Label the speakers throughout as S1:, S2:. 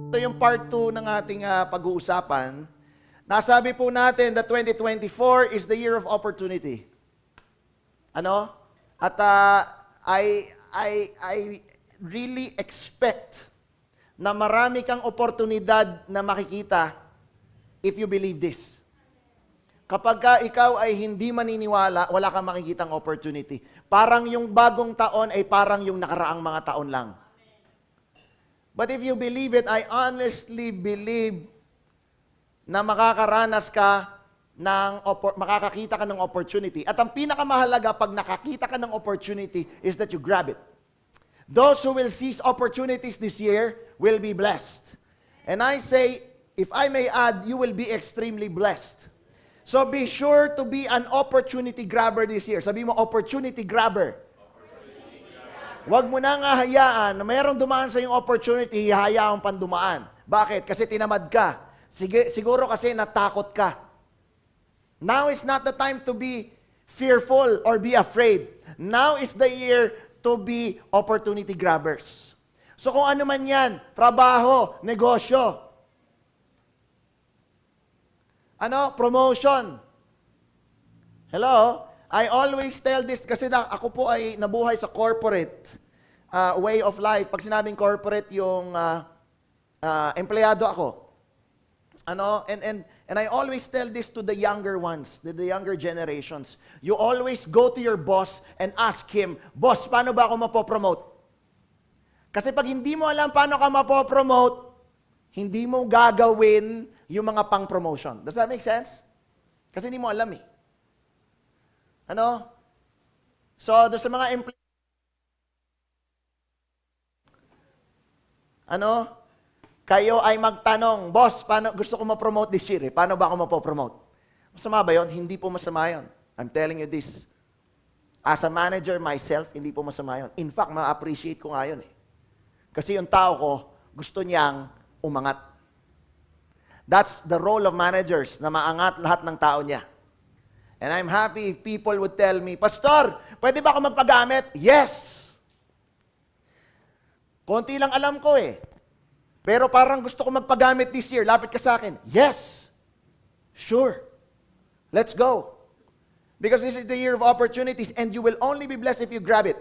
S1: Ito yung part 2 ng ating pag-uusapan. Nasabi po natin that 2024 is the year of opportunity. Ano? At I really expect na marami kang oportunidad na makikita if you believe this. Kapag ikaw ay hindi maniniwala, wala kang makikitang opportunity. Parang yung bagong taon ay parang yung nakaraang mga taon lang. But if you believe it, I honestly believe na makakaranas ka makakakita ka ng opportunity. At ang pinakamahalaga pag nakakita ka ng opportunity is that you grab it. Those who will seize opportunities this year will be blessed. And I say, if I may add, you will be extremely blessed. So be sure to be an opportunity grabber this year. Sabi mo, opportunity grabber. Huwag mo na nga hayaan na mayroong dumaan sa yung opportunity, hayaan pang dumaan. Bakit? Kasi tinamad ka. Siguro kasi natakot ka. Now is not the time to be fearful or be afraid. Now is the year to be opportunity grabbers. So kung ano man yan, trabaho, negosyo, promotion. Hello? I always tell this kasi ako po ay nabuhay sa corporate way of life. Pag sinabing corporate, yung empleyado ako. And I always tell this to the younger ones, the younger generations. You always go to your boss and ask him, "Boss, paano ba ako mapopromote?" Kasi pag hindi mo alam paano ka mapopromote, hindi mo gagawin yung mga pang-promotion. Does that make sense? Kasi hindi mo alam eh. So, doon sa mga kayo ay magtanong, "Boss, paano gusto ko ma-promote this year? Paano ba ako mapopromote?" Masama ba yun? Hindi po masama yun. I'm telling you this. As a manager myself, hindi po masama yun. In fact, ma-appreciate ko nga yun eh. Kasi yung tao ko, gusto niyang umangat. That's the role of managers, na maangat lahat ng tao niya. And I'm happy if people would tell me, "Pastor, pwede ba ako magpagamit?" Yes! Konti lang alam ko eh. Pero parang gusto ko magpagamit this year. Lapit ka sa akin. Yes! Sure. Let's go. Because this is the year of opportunities and you will only be blessed if you grab it.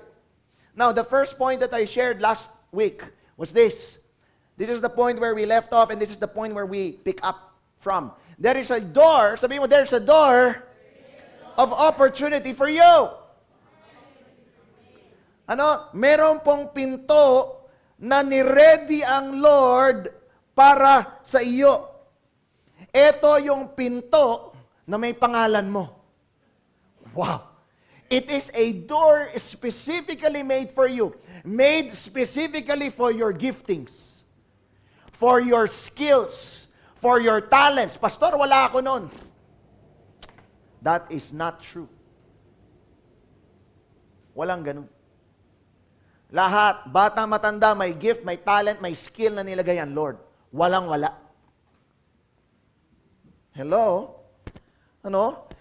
S1: Now, the first point that I shared last week was this. This is the point where we left off and this is the point where we pick up from. There is a door, sabihin mo, there's a door of opportunity for you. Meron pong pinto na ni-ready ang Lord para sa iyo. Ito yung pinto na may pangalan mo. Wow! It is a door specifically made for you. Made specifically for your giftings. For your skills. For your talents. Pastor, wala ako nun. That is not true. Walang ganun. Lahat, bata, matanda, may gift, may talent, may skill na nilagay ang Lord. Walang-wala. Hello?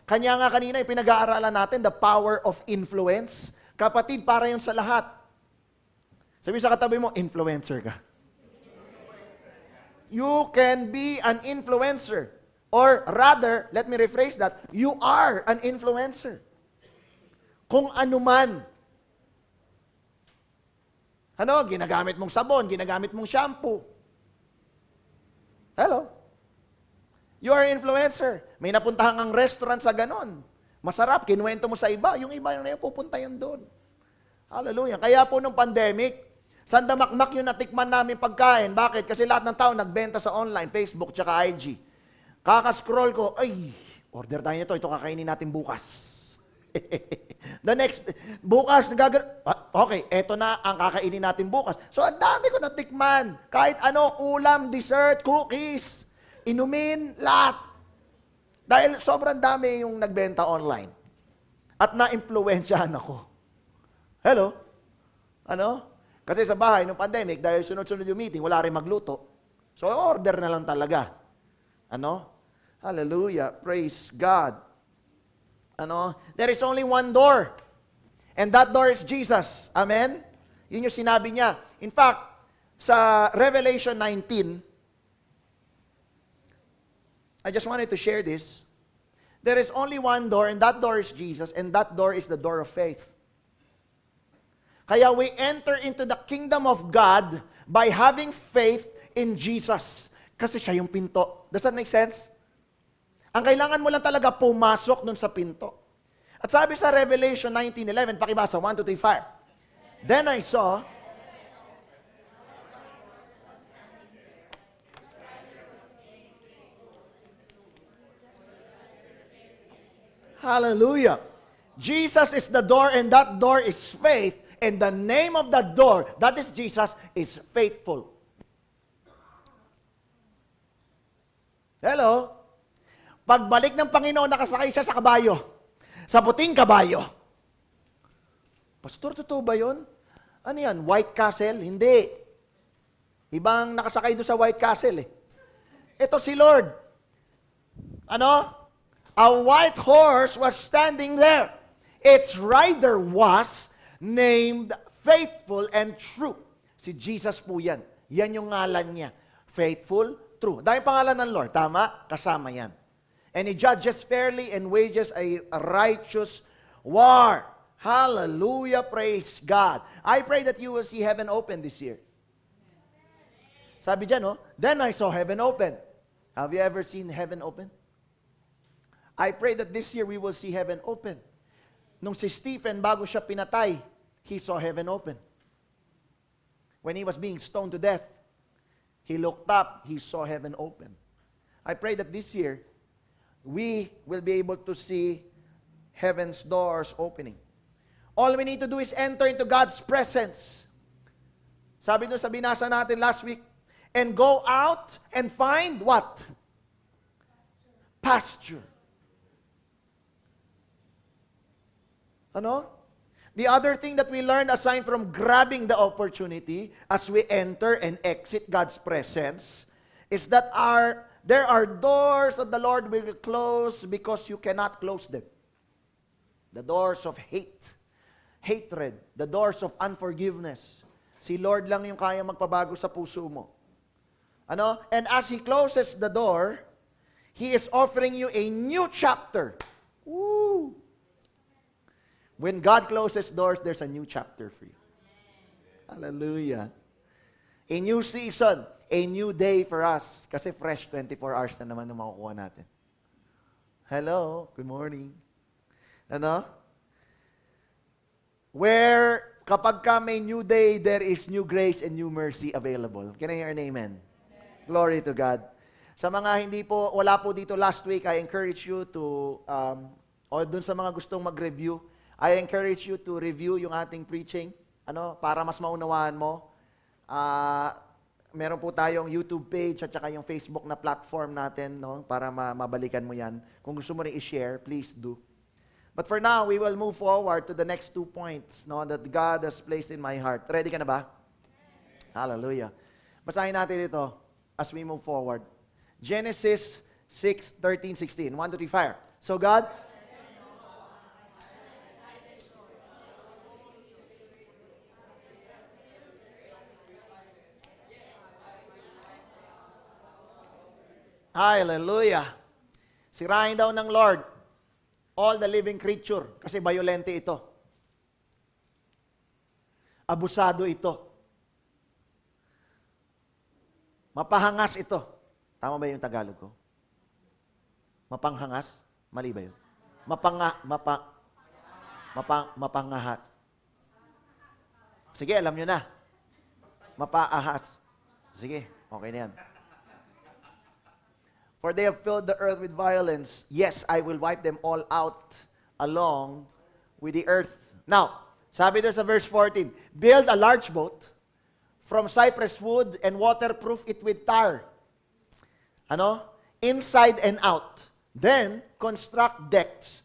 S1: Kanya nga kanina, pinag-aaralan natin, the power of influence. Kapatid, para yun sa lahat. Sabi sa katabi mo, influencer ka. You can be an influencer. Or rather, let me rephrase that, you are an influencer. Kung ano man. Ginagamit mong sabon, ginagamit mong shampoo. Hello? You are an influencer. May napuntahan kang restaurant sa ganon. Masarap, kinuwento mo sa iba. Yung iba na yun, pupunta yun doon. Hallelujah. Kaya po nung pandemic, sandamakmak yung natikman namin pagkain. Bakit? Kasi lahat ng tao nagbenta sa online, Facebook, tsaka IG. Kaka-scroll ko, ay, order tayo nito, ito kakainin natin bukas. The next, bukas, okay, eto na ang kakainin natin bukas. So, ang dami ko natikman. Kahit ano, ulam, dessert, cookies, inumin, lahat. Dahil sobrang dami yung nagbenta online. At na-impluwensyahan ako. Hello? Kasi sa bahay, nung pandemic, dahil sunod-sunod yung meeting, wala rin magluto. So, order na lang talaga. Hallelujah. Praise God. There is only one door. And that door is Jesus. Amen? Yun yung sinabi niya. In fact, sa Revelation 19, I just wanted to share this. There is only one door, and that door is Jesus, and that door is the door of faith. Kaya we enter into the kingdom of God by having faith in Jesus. Kasi siya yung pinto. Does that make sense? Ang kailangan mo lang talaga pumasok dun sa pinto. At sabi sa Revelation 19:11, pakibasa, 1, 2, 3, fire. Then I saw, hallelujah. Jesus is the door, and that door is faith. And the name of that door, that is Jesus, is faithful. Hello? Pagbalik ng Panginoon, nakasakay siya sa kabayo. Sa puting kabayo. Pastor, totoo ba yun? Ano yan? White Castle? Hindi. Ibang nakasakay doon sa White Castle eh. Ito si Lord. Ano? A white horse was standing there. Its rider was named Faithful and True. Si Jesus po yan. Yan yung ngalan niya. Faithful, True. Dahil pangalan ng Lord. Tama? Kasama yan. And He judges fairly and wages a righteous war. Hallelujah. Praise God. I pray that you will see heaven open this year. Sabi dyan, no? Then I saw heaven open. Have you ever seen heaven open? I pray that this year we will see heaven open. Nung si Stephen, bago siya pinatay, he saw heaven open. When he was being stoned to death, he looked up, he saw heaven open. I pray that this year, we will be able to see heaven's doors opening. All we need to do is enter into God's presence. Sabi doon sa binasa natin last week, and go out and find what? Pasture. Ano? The other thing that we learned aside from grabbing the opportunity as we enter and exit God's presence is that there are doors that the Lord will close because you cannot close them. The doors of hatred, the doors of unforgiveness. Si Lord lang yung kaya magpabago sa puso mo. Ano? And as He closes the door, He is offering you a new chapter. Woo! When God closes doors, there's a new chapter for you. Hallelujah. A new season, a new day for us. Kasi fresh 24 hours na naman na makukuha natin. Hello, good morning. Ano? Where kapag ka may new day, there is new grace and new mercy available. Can I hear an amen? Glory to God. Sa mga wala po dito last week, I encourage you to, o dun sa mga gustong mag-review, I encourage you to review yung ating preaching, para mas maunawaan mo. Meron po tayong YouTube page at saka yung Facebook na platform natin, para mabalikan mo yan. Kung gusto mo rin i-share, please do. But for now, we will move forward to the next 2 points that God has placed in my heart. Ready ka na ba? Hallelujah. Basahin natin ito as we move forward. Genesis 6:13-16. 1, 2, 3, fire. So God... Hallelujah. Sirahin daw ng Lord all the living creature kasi violente ito. Abusado ito. Mapahangas ito. Tama ba yung Tagalog ko? Mapanghangas? Mali ba yun? Mapangahat. Sige, alam nyo na. Mapaahas. Sige, okay na yan. For they have filled the earth with violence. Yes, I will wipe them all out along with the earth. Now, sabi doon sa verse 14, build a large boat from cypress wood and waterproof it with tar. Inside and out. Then, construct decks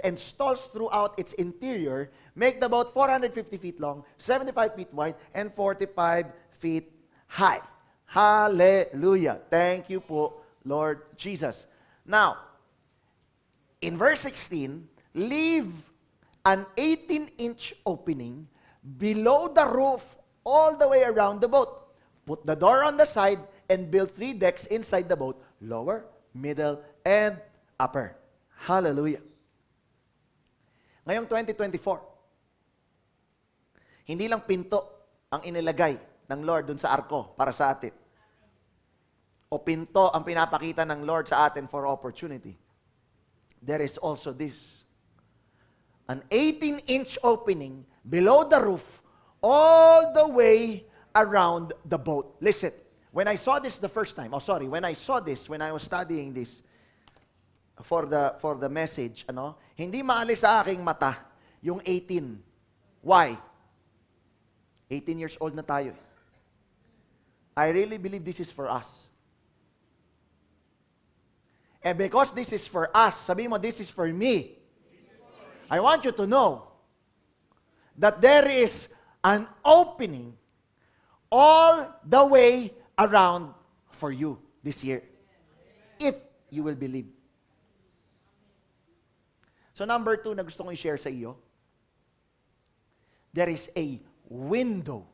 S1: and stalls throughout its interior. Make the boat 450 feet long, 75 feet wide, and 45 feet high. Hallelujah. Thank you po, Lord Jesus. Now, in verse 16, leave an 18-inch opening below the roof all the way around the boat. Put the door on the side and build 3 decks inside the boat, lower, middle, and upper. Hallelujah. Ngayong 2024, hindi lang pinto ang inilagay ng Lord dun sa arko para sa atin. O pinto ang pinapakita ng Lord sa atin for opportunity. There is also this. An 18-inch opening below the roof all the way around the boat. Listen, when I saw this the first time, when I was studying this for the message, hindi maalis sa aking mata yung 18. Why? 18 years old na tayo. I really believe this is for us. And because this is for us, sabi mo, this is for me. I want you to know that there is an opening all the way around for you this year. If you will believe. So number 2 na gusto kong i-share sa iyo, there is a window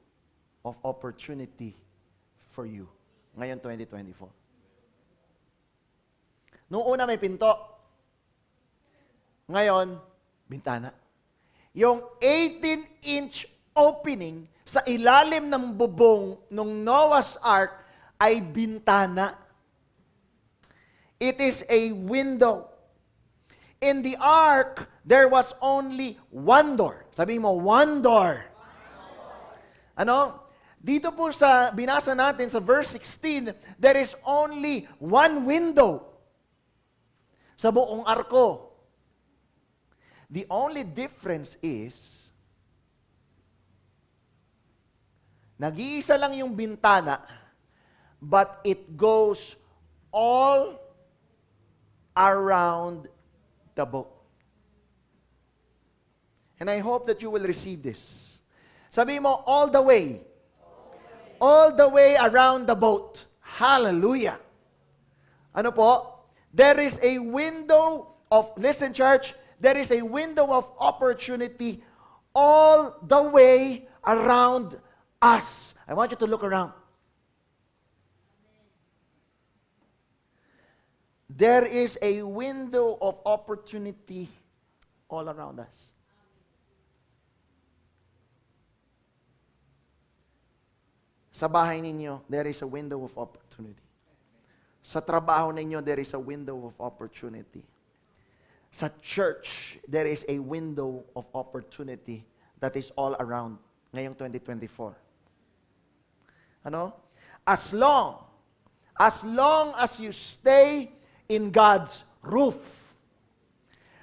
S1: of opportunity for you ngayon 2024. Noong una may pinto. Ngayon, bintana. Yung 18-inch opening sa ilalim ng bubong ng Noah's Ark ay bintana. It is a window. In the ark, there was only one door. Sabihin mo, one door. Dito po sa binasa natin sa verse 16, there is only one window sa buong arko. The only difference is, nag-iisa lang yung bintana, but it goes all around the boat. And I hope that you will receive this. Sabi mo, all the way. All the way around the boat. Hallelujah. Ano po? There is a window of, listen church, there is a window of opportunity all the way around us. I want you to look around. There is a window of opportunity all around us. Sa bahay ninyo, there is a window of opportunity. Sa trabaho ninyo, there is a window of opportunity. Sa church, there is a window of opportunity that is all around ngayong 2024. As long as you stay in God's roof,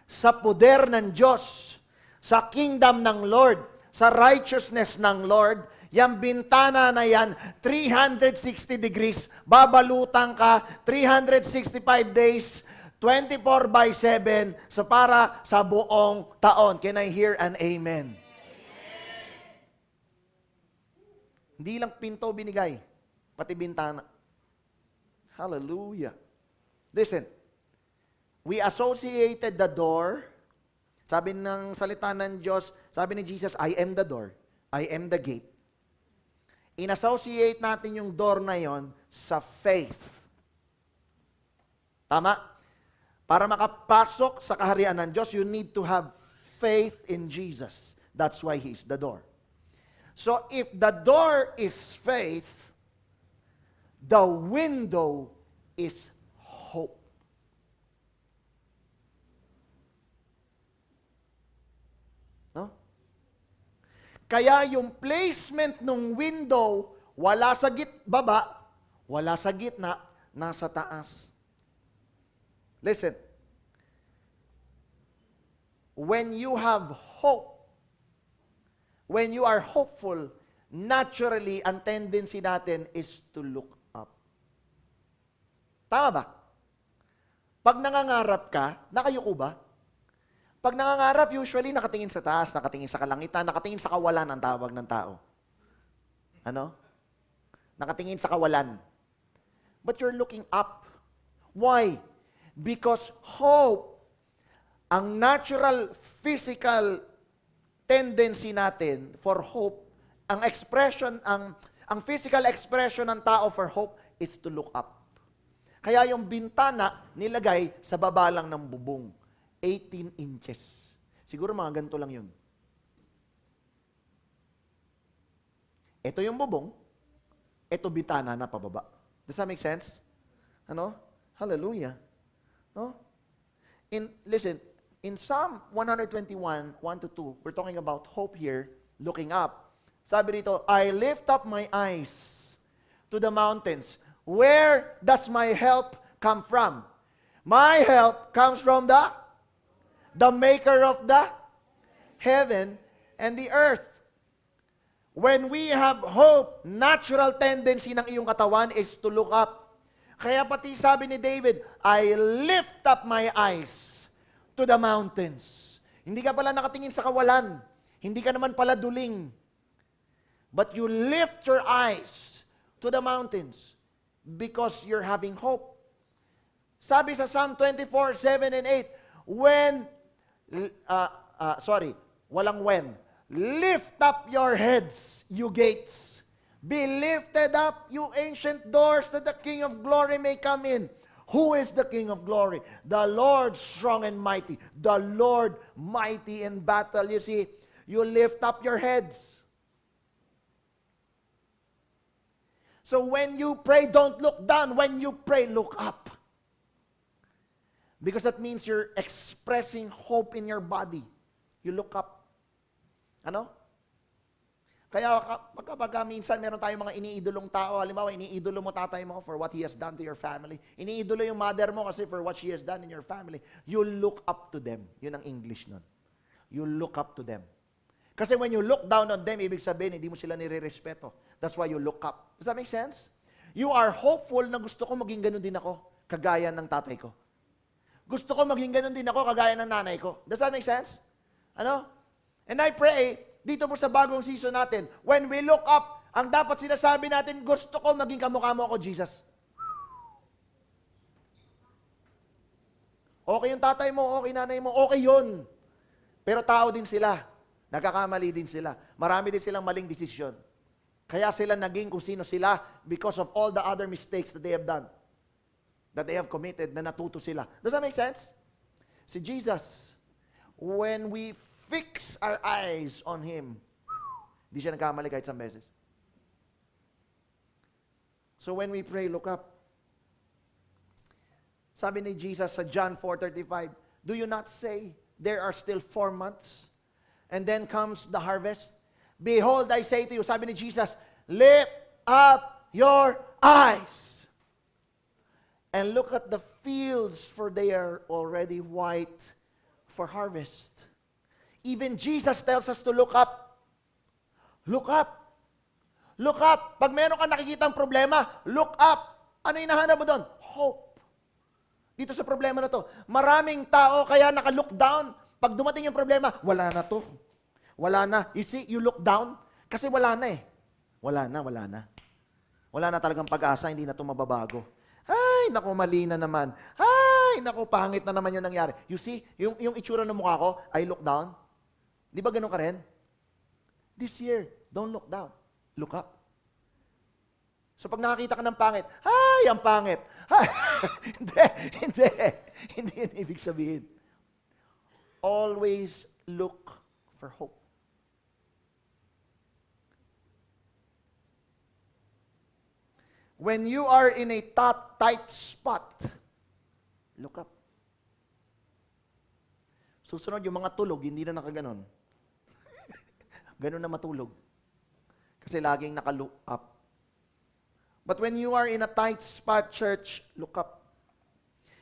S1: sa poder ng Diyos, sa kingdom ng Lord, sa righteousness ng Lord, yung bintana na yan, 360 degrees, babalutan ka, 365 days, 24/7, para sa buong taon. Can I hear an amen? Hindi lang pinto binigay, pati bintana. Hallelujah. Listen, we associated the door, sabi ng salita ng Diyos, sabi ni Jesus, I am the door, I am the gate. In-associate natin yung door na yon sa faith. Tama? Para makapasok sa kaharian ng Diyos, you need to have faith in Jesus. That's why He's the door. So if the door is faith, the window is hope. No? Kaya yung placement ng window, wala sa baba, wala sa gitna, nasa taas. Listen, when you have hope, when you are hopeful, naturally, ang tendency natin is to look up. Tama ba? Pag nangangarap ka, nakayuko ba? Pag nangangarap, usually nakatingin sa taas, nakatingin sa kalangitan, nakatingin sa kawalan ang tawag ng tao. Nakatingin sa kawalan. But you're looking up. Why? Because hope, ang natural physical tendency natin for hope, ang expression, ang physical expression ng tao for hope is to look up. Kaya yung bintana nilagay sa baba lang ng bubong. 18 inches. Siguro mga ganito lang yun. Ito yung bubong, ito bintana na pababa. Does that make sense? Ano? Hallelujah. No? Listen, in Psalm 121, 1-2, we're talking about hope here, looking up. Sabi dito, I lift up my eyes to the mountains. Where does my help come from? My help comes from the maker of the heaven and the earth. When we have hope, natural tendency ng iyong katawan is to look up. Kaya pati sabi ni David, I lift up my eyes to the mountains. Hindi ka pala nakatingin sa kawalan. Hindi ka naman pala duling. But you lift your eyes to the mountains because you're having hope. Sabi sa Psalm 24, 7 and 8, walang when. Lift up your heads, you gates. Be lifted up, you ancient doors, that the King of glory may come in. Who is the King of glory? The Lord strong and mighty. The Lord mighty in battle. You see, you lift up your heads. So when you pray, don't look down. When you pray, look up. Because that means you're expressing hope in your body. You look up. Ano? Kaya pagka minsan meron tayong mga iniidolong tao, halimbawa iniidolo mo tatay mo for what he has done to your family. Iniidolo yung mother mo kasi for what she has done in your family. You look up to them. Yun ang English nun. You look up to them. Kasi when you look down on them, ibig sabihin, hindi mo sila nire-respeto. That's why you look up. Does that make sense? You are hopeful na gusto ko maging ganun din ako, kagaya ng tatay ko. Gusto ko maging ganun din ako, kagaya ng nanay ko. Does that make sense? Ano? And I pray, dito po sa bagong season natin, when we look up, ang dapat sinasabi natin, gusto ko maging kamukha mo ako, Jesus. Okay yung tatay mo, okay nanay mo, okay yun. Pero tao din sila. Nagkakamali din sila. Marami din silang maling desisyon. Kaya sila naging kung sino sila because of all the other mistakes that they have done. That they have committed, na natuto sila. Does that make sense? Si Jesus, when we fix our eyes on Him, hindi siya nagkamali kahit isang beses. So when we pray, look up. Sabi ni Jesus sa John 4:35, do you not say, there are still 4 months, and then comes the harvest? Behold, I say to you, sabi ni Jesus, lift up your eyes and look at the fields, for they are already white for harvest. Even Jesus tells us to look up. Look up. Look up. Pag meron ka nakikitang problema, look up. Ano hinahanap mo doon? Hope. Dito sa problema na to, maraming tao kaya naka-look down. Pag dumating yung problema, wala na to. Wala na. You see, you look down, kasi wala na eh. Wala na. Wala na talagang pag-asa, hindi na to mababago. Ay, naku, mali na naman. Ay, naku, pangit na naman yung nangyari. You see, yung itsura ng mukha ko, I look down. Di ba ganun ka rin? This year, don't look down. Look up. So pag nakakita ka ng pangit, ay, ang pangit. Hindi yun ibig sabihin. Always look for hope. When you are in a tight spot, look up. Susunod yung mga tulog, hindi na nakaganon. Ganon na matulog. Kasi laging naka-look up. But when you are in a tight spot, church, look up.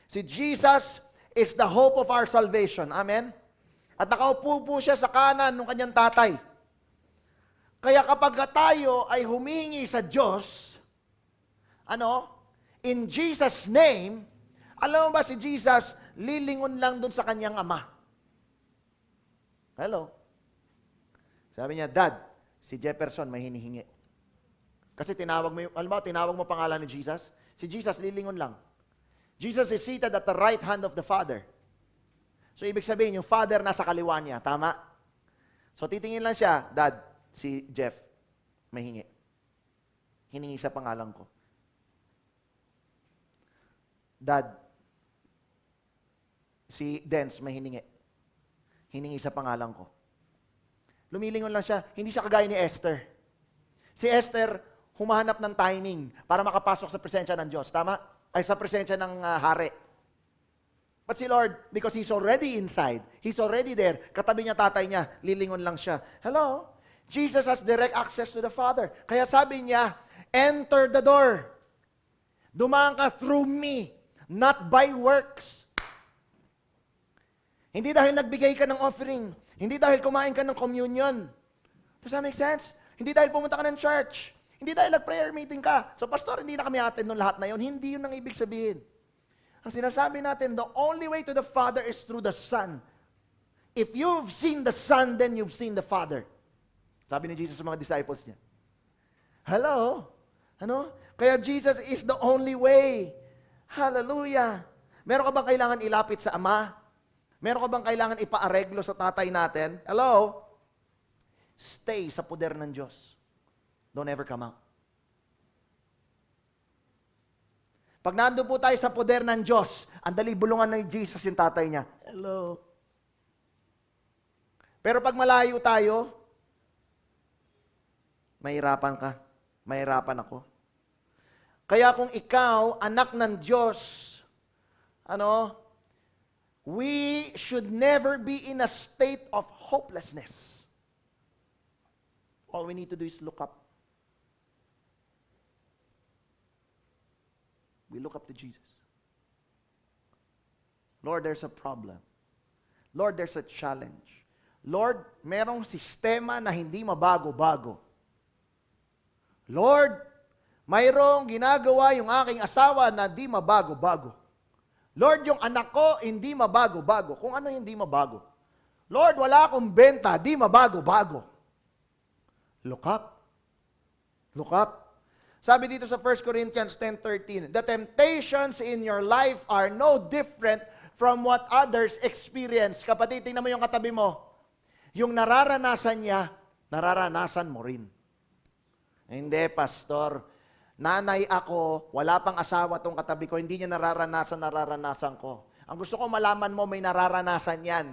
S1: Si Jesus is the hope of our salvation. Amen? At nakaupo po siya sa kanan ng kanyang tatay. Kaya kapag tayo ay humingi sa Diyos, in Jesus' name, alam mo ba si Jesus, lilingon lang dun sa kanyang ama. Hello? Sabi niya, Dad, si Jefferson may hinihingi. Kasi tinawag mo pangalan ni Jesus. Si Jesus, lilingon lang. Jesus is seated at the right hand of the Father. So, ibig sabihin, yung Father nasa kaliwa niya. Tama? So titingin lang siya, Dad, si Jeff, may hingi. Hiningi sa pangalan ko. Dad, si Dance, may hiningi. Hiningi sa pangalan ko. Lumilingon lang siya. Hindi siya kagaya ni Esther. Si Esther, humahanap ng timing para makapasok sa presensya ng Diyos. Tama? Ay, sa presensya ng hari. But si Lord, because He's already inside, He's already there, katabi niya tatay niya, lilingon lang siya. Hello? Jesus has direct access to the Father. Kaya sabi niya, enter the door. Dumaan ka through me, not by works. Hindi dahil nagbigay ka ng offering. Hindi dahil kumain ka ng communion. Does that make sense? Hindi dahil pumunta ka ng church. Hindi dahil nag-prayer meeting ka. So, pastor, hindi na kami attend nung lahat na yun. Hindi yun ang ibig sabihin. Ang sinasabi natin, the only way to the Father is through the Son. If you've seen the Son, then you've seen the Father. Sabi ni Jesus sa mga disciples niya. Hello? Ano? Kaya Jesus is the only way. Hallelujah. Meron ka bang kailangan ilapit sa Ama? Meron ka bang kailangan ipaareglo sa tatay natin? Hello? Stay sa poder ng Diyos. Don't ever come out. Pag nandun po tayo sa poder ng Diyos, ang dali bulungan ni Jesus yung tatay niya. Hello? Pero pag malayo tayo, mahirapan ka. Mahirapan ako. Kaya kung ikaw, anak ng Diyos, we should never be in a state of hopelessness. All we need to do is look up. We look up to Jesus. Lord, there's a problem. Lord, there's a challenge. Lord, merong sistema na hindi mabago-bago. Lord, mayroong ginagawa yung aking asawa na di mabago-bago. Lord, yung anak ko hindi mabago-bago. Kung ano hindi mabago. Lord, wala akong benta, di mabago-bago. Look up. Look up. Sabi dito sa 1 Corinthians 10:13, the temptations in your life are no different from what others experience. Kapatid, tingnan mo yung katabi mo. Yung nararanasan niya, nararanasan mo rin. Hindi, pastor. Nanay ako, wala pang asawa tong katabi ko, hindi niya nararanasan ko. Ang gusto ko malaman mo, may nararanasan yan.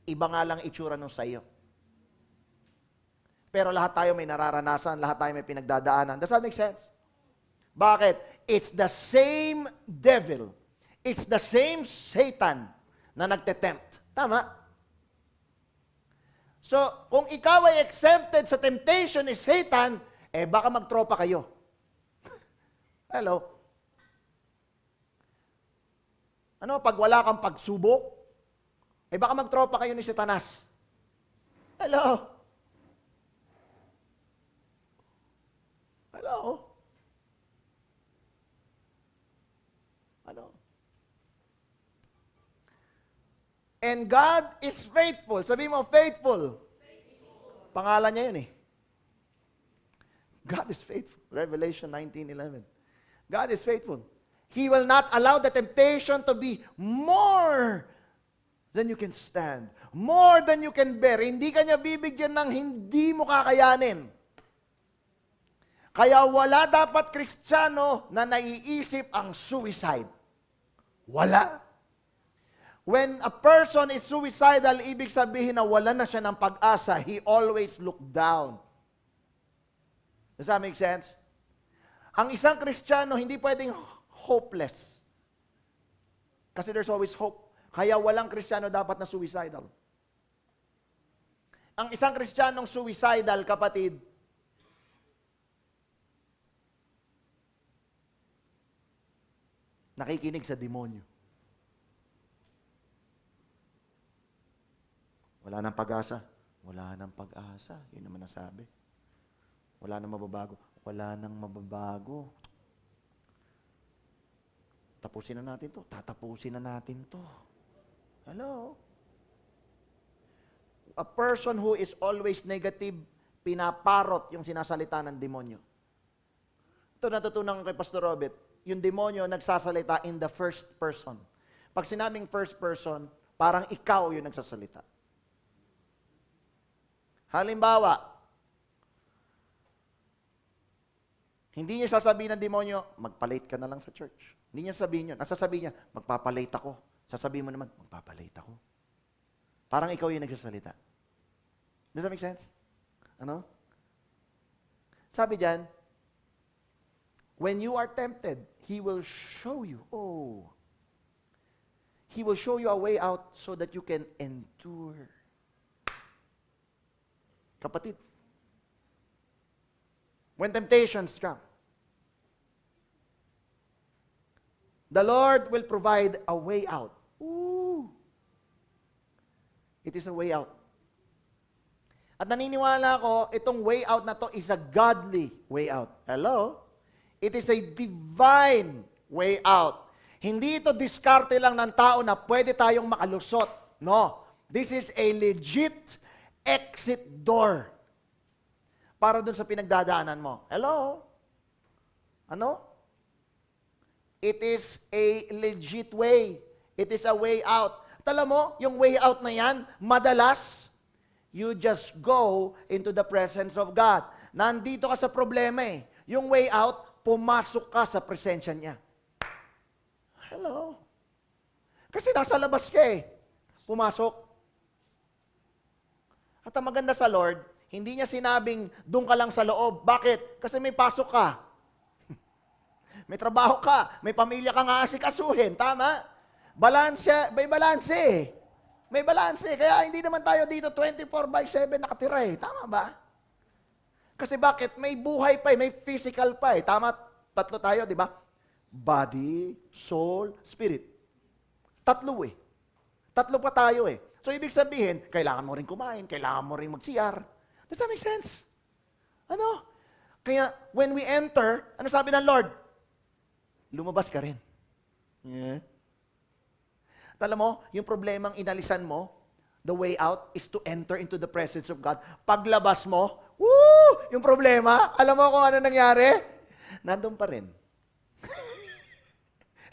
S1: Iba nga lang itsura nung sa'yo. Pero lahat tayo may nararanasan, lahat tayo may pinagdadaanan. Does that make sense? Bakit? It's the same devil. It's the same Satan na nagtetempt. Tama? So, kung ikaw ay exempted sa temptation ni Satan, baka magtropa kayo. Hello? Pag wala kang pagsubok, baka magtropa kayo ni Satanas. Hello? Hello? And God is faithful. Sabi mo, faithful. Pangalan niya yun eh. God is faithful. Revelation 19:11. God is faithful. He will not allow the temptation to be more than you can stand. More than you can bear. Hindi ka niya bibigyan ng hindi mo kakayanin. Kaya wala dapat Kristiyano na naiisip ang suicide. Wala. When a person is suicidal, ibig sabihin na wala na siya ng pag-asa. He always look down. Does that make sense? Ang isang Kristiyano, hindi pwedeng hopeless. Kasi there's always hope. Kaya walang Kristiyano dapat na suicidal. Ang isang Kristiyanong suicidal, kapatid, nakikinig sa demonyo. Wala nang pag-asa. Wala nang pag-asa. Yun naman ang sabi. Wala nang mababago. Wala nang mababago. Tapusin na natin to. Tatapusin na natin to. Hello? A person who is always negative, pinaparot yung sinasalita ng demonyo. Ito natutunan ko kay Pastor Robert. Yung demonyo nagsasalita in the first person. Pag sinabing first person, parang ikaw yung nagsasalita. Halimbawa, hindi niya sasabihin ng demonyo, magpa-late ka na lang sa church. Hindi niya sabihin yun. Ang sasabihin niya, magpapa-late ako. Sasabihin mo naman, magpapa-late ako. Parang ikaw yung nagsasalita. Does that make sense? Ano? Sabi diyan, when you are tempted, He will show you. Oh. He will show you a way out so that you can endure. Kapatid, when temptations come, the Lord will provide a way out. Ooh. It is a way out. At naniniwala ako, itong way out na to is a godly way out. Hello? It is a divine way out. Hindi ito diskarte lang ng tao na pwede tayong makalusot. No. This is a legit exit door para dun sa pinagdadaanan mo. Hello? Ano? It is a legit way. It is a way out. At alam mo, yung way out na yan, madalas, you just go into the presence of God. Nandito ka sa problema eh. Yung way out, pumasok ka sa presensya niya. Hello? Kasi nasa labas ka eh. Pumasok. At ang maganda sa Lord, hindi niya sinabing, doon ka lang sa loob. Bakit? Kasi may pasok ka. May trabaho ka. May pamilya kang aasikasuhin. Tama? Balanse, may balanse eh. May balanse. Kaya hindi naman tayo dito 24/7 nakatira eh. Tama ba? Kasi bakit? May buhay pa eh. May physical pa eh. Tama? Tatlo tayo, di ba? Body, soul, spirit. Tatlo eh. Tatlo pa tayo eh. So, ibig sabihin, kailangan mo rin kumain, kailangan mo rin mag-CR. Does that make sense? Ano? Kaya, when we enter, ano sabi ng Lord? Lumabas ka rin. Yeah. At alam mo, yung problemang inalisan mo, the way out is to enter into the presence of God. Paglabas mo, woo! Yung problema, alam mo kung ano nangyari? Nandun pa rin.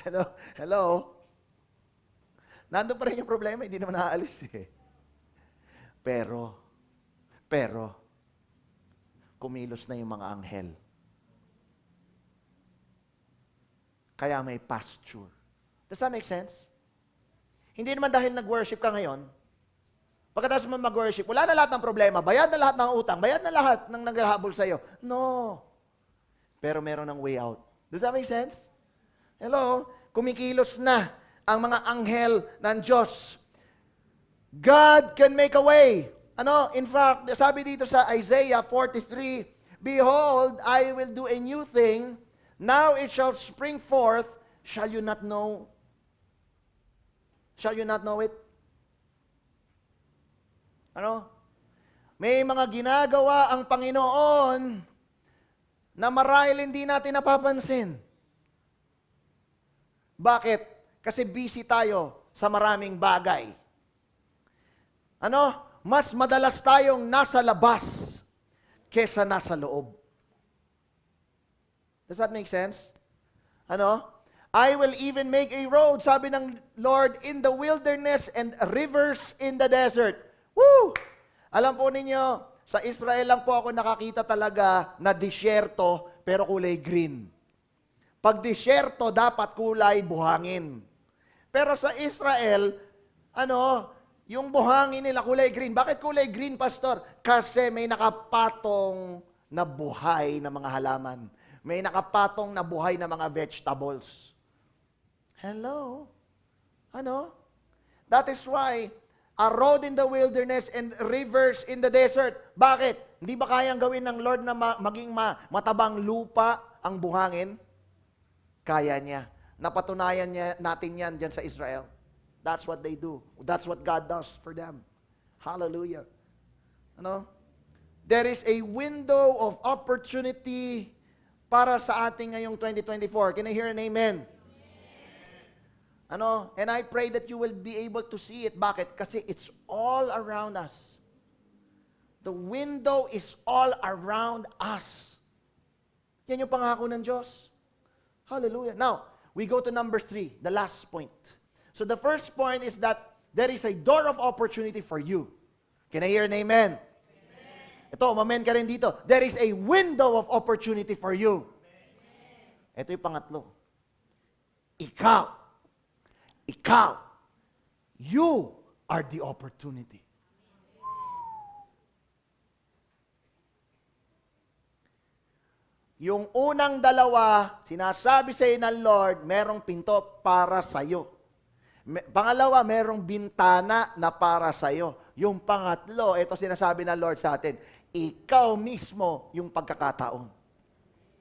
S1: Hello? Hello? Nandun pa rin yung problema, hindi naman naaalis eh. Pero, kumilos na yung mga anghel. Kaya may pasture. Does that make sense? Hindi naman dahil nag-worship ka ngayon, pagkatapos mo mag-worship, wala na lahat ng problema, bayad na lahat ng utang, bayad na lahat ng naghahabol sa'yo. No. Pero meron ng way out. Does that make sense? Hello? Kumikilos na ang mga anghel ng Diyos. God can make a way. Ano? In fact, sabi dito sa Isaiah 43, behold, I will do a new thing. Now it shall spring forth. Shall you not know? Shall you not know it? Ano? May mga ginagawa ang Panginoon na marahil hindi natin napapansin. Bakit? Kasi busy tayo sa maraming bagay. Ano? Mas madalas tayong nasa labas kesa nasa loob. Does that make sense? Ano? I will even make a road, sabi ng Lord, in the wilderness and rivers in the desert. Woo! Alam po ninyo, sa Israel lang po ako nakakita talaga na disyerto pero kulay green. Pag disyerto, dapat kulay buhangin. Pero sa Israel, yung buhangin nila kulay green. Bakit kulay green, Pastor? Kasi may nakapatong na buhay na mga halaman. May nakapatong na buhay na mga vegetables. Hello? That is why a road in the wilderness and rivers in the desert. Bakit? Hindi ba kayang gawin ng Lord na maging matabang lupa ang buhangin? Kaya niya. Napatunayan natin yan dyan sa Israel. That's what they do. That's what God does for them. Hallelujah. There is a window of opportunity para sa ating ngayong 2024. Can I hear an amen? And I pray that you will be able to see it. Bakit? Kasi it's all around us. The window is all around us. Yan yung pangako ng Diyos. Hallelujah. Now, we go to number 3, the last point. So the first point is that there is a door of opportunity for you. Can I hear an amen? Amen. Ito, umamen ka rin dito. There is a window of opportunity for you. Ito yung pangatlo. Ikaw, you are the opportunity. Yung unang dalawa, sinasabi sa iyo ng Lord, merong pinto para sa iyo. Pangalawa, merong bintana na para sa iyo. Yung pangatlo, ito sinasabi ng Lord sa atin, ikaw mismo yung pagkakataon.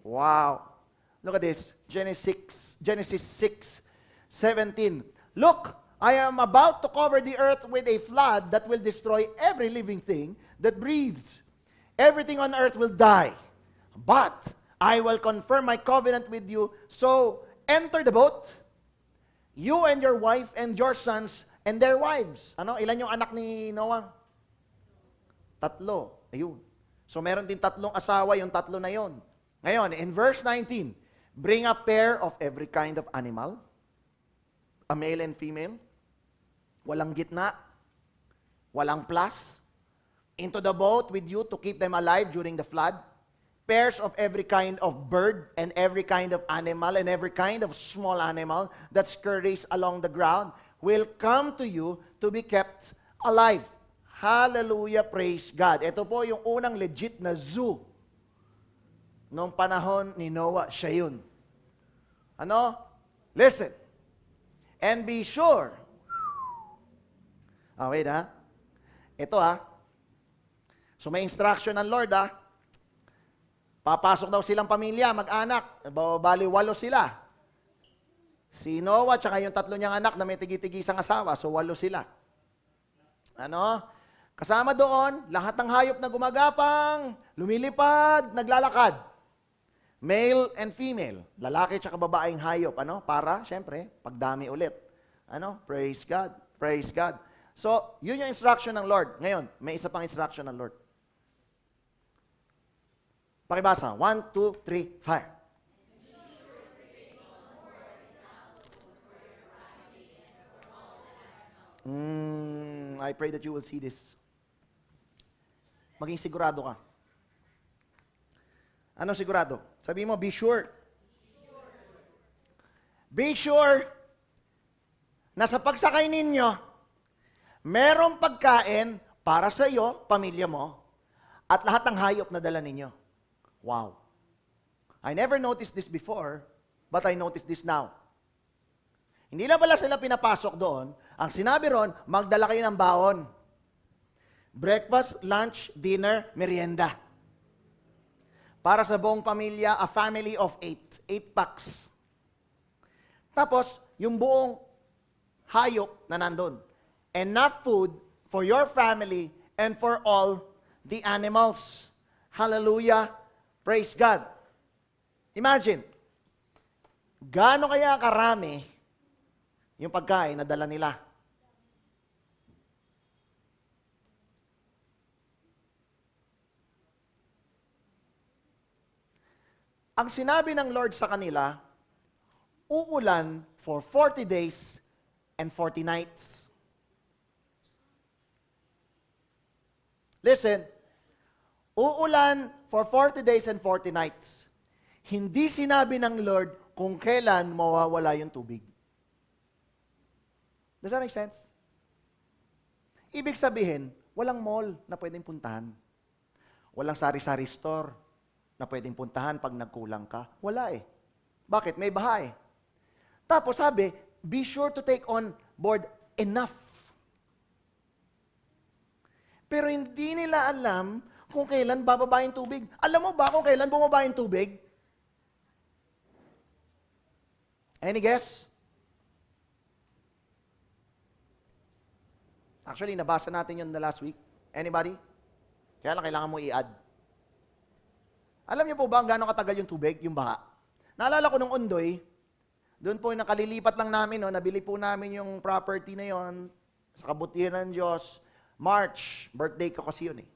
S1: Wow. Look at this. Genesis 6:17. Look, I am about to cover the earth with a flood that will destroy every living thing that breathes. Everything on earth will die. But I will confirm my covenant with you. So enter the boat, you and your wife and your sons and their wives. Ano? Ilan yung anak ni Noah? 3. Ayun. So meron din 3 asawa, yung 3 na yon. Ngayon, in verse 19, bring a pair of every kind of animal, a male and female, walang gitna, walang plus, into the boat with you to keep them alive during the flood, pairs of every kind of bird and every kind of animal and every kind of small animal that scurries along the ground will come to you to be kept alive. Hallelujah, praise God. Ito po yung unang legit na zoo. Noong panahon ni Noah, siya yun. Ano? Listen. And be sure. Wait ha. Ito ha. So may instruction ng Lord ha. Papasok daw silang pamilya, mag-anak. Bali, 8 sila. Si Noah, tsaka yung 3 niyang anak na may tigi-tigisang asawa. So 8 sila. Ano? Kasama doon, lahat ng hayop na gumagapang, lumilipad, naglalakad. Male and female. Lalaki tsaka babaeng hayop. Ano? Para, syempre, pagdami ulit. Ano? Praise God. Praise God. So, yun yung instruction ng Lord. Ngayon, may isa pang instruction ng Lord. Pakibasa. 1, 2, 3, fire. I pray that you will see this. Maging sigurado ka. Ano sigurado? Sabi mo, be sure. Be sure na sa pagsakay ninyo, merong pagkain para sa iyo, pamilya mo, at lahat ng hayop na dala ninyo. Wow. I never noticed this before, but I noticed this now. Hindi lang pala sila pinapasok doon. Ang sinabi ron, magdala kayo ng baon. Breakfast, lunch, dinner, merienda. Para sa buong pamilya, a family of 8. 8 packs. Tapos, yung buong hayop na nandun. Enough food for your family and for all the animals. Hallelujah. Praise God. Imagine, gaano kaya karami yung pagkain na dala nila? Ang sinabi ng Lord sa kanila, uulan for 40 days and 40 nights. Listen, uulan for 40 days and 40 nights. Hindi sinabi ng Lord kung kailan mawawala yung tubig. Does that make sense? Ibig sabihin, walang mall na pwedeng puntahan. Walang sari-sari store na pwedeng puntahan pag nagkulang ka. Wala eh. Bakit? May baha eh. Tapos sabi, be sure to take on board enough. Pero hindi nila alam kung kailan bababa yung tubig. Alam mo ba kung kailan bumaba yung tubig? Any guess? Actually, nabasa natin yun na last week. Anybody? Kaya lang kailangan mo i-add. Alam niyo po ba gaano katagal yung tubig, yung baha? Naalala ko nung Undoy, doon po nakalilipat lang namin, no, nabili po namin yung property na yon sa kabutihan ng Diyos. March, birthday ko kasi yun eh.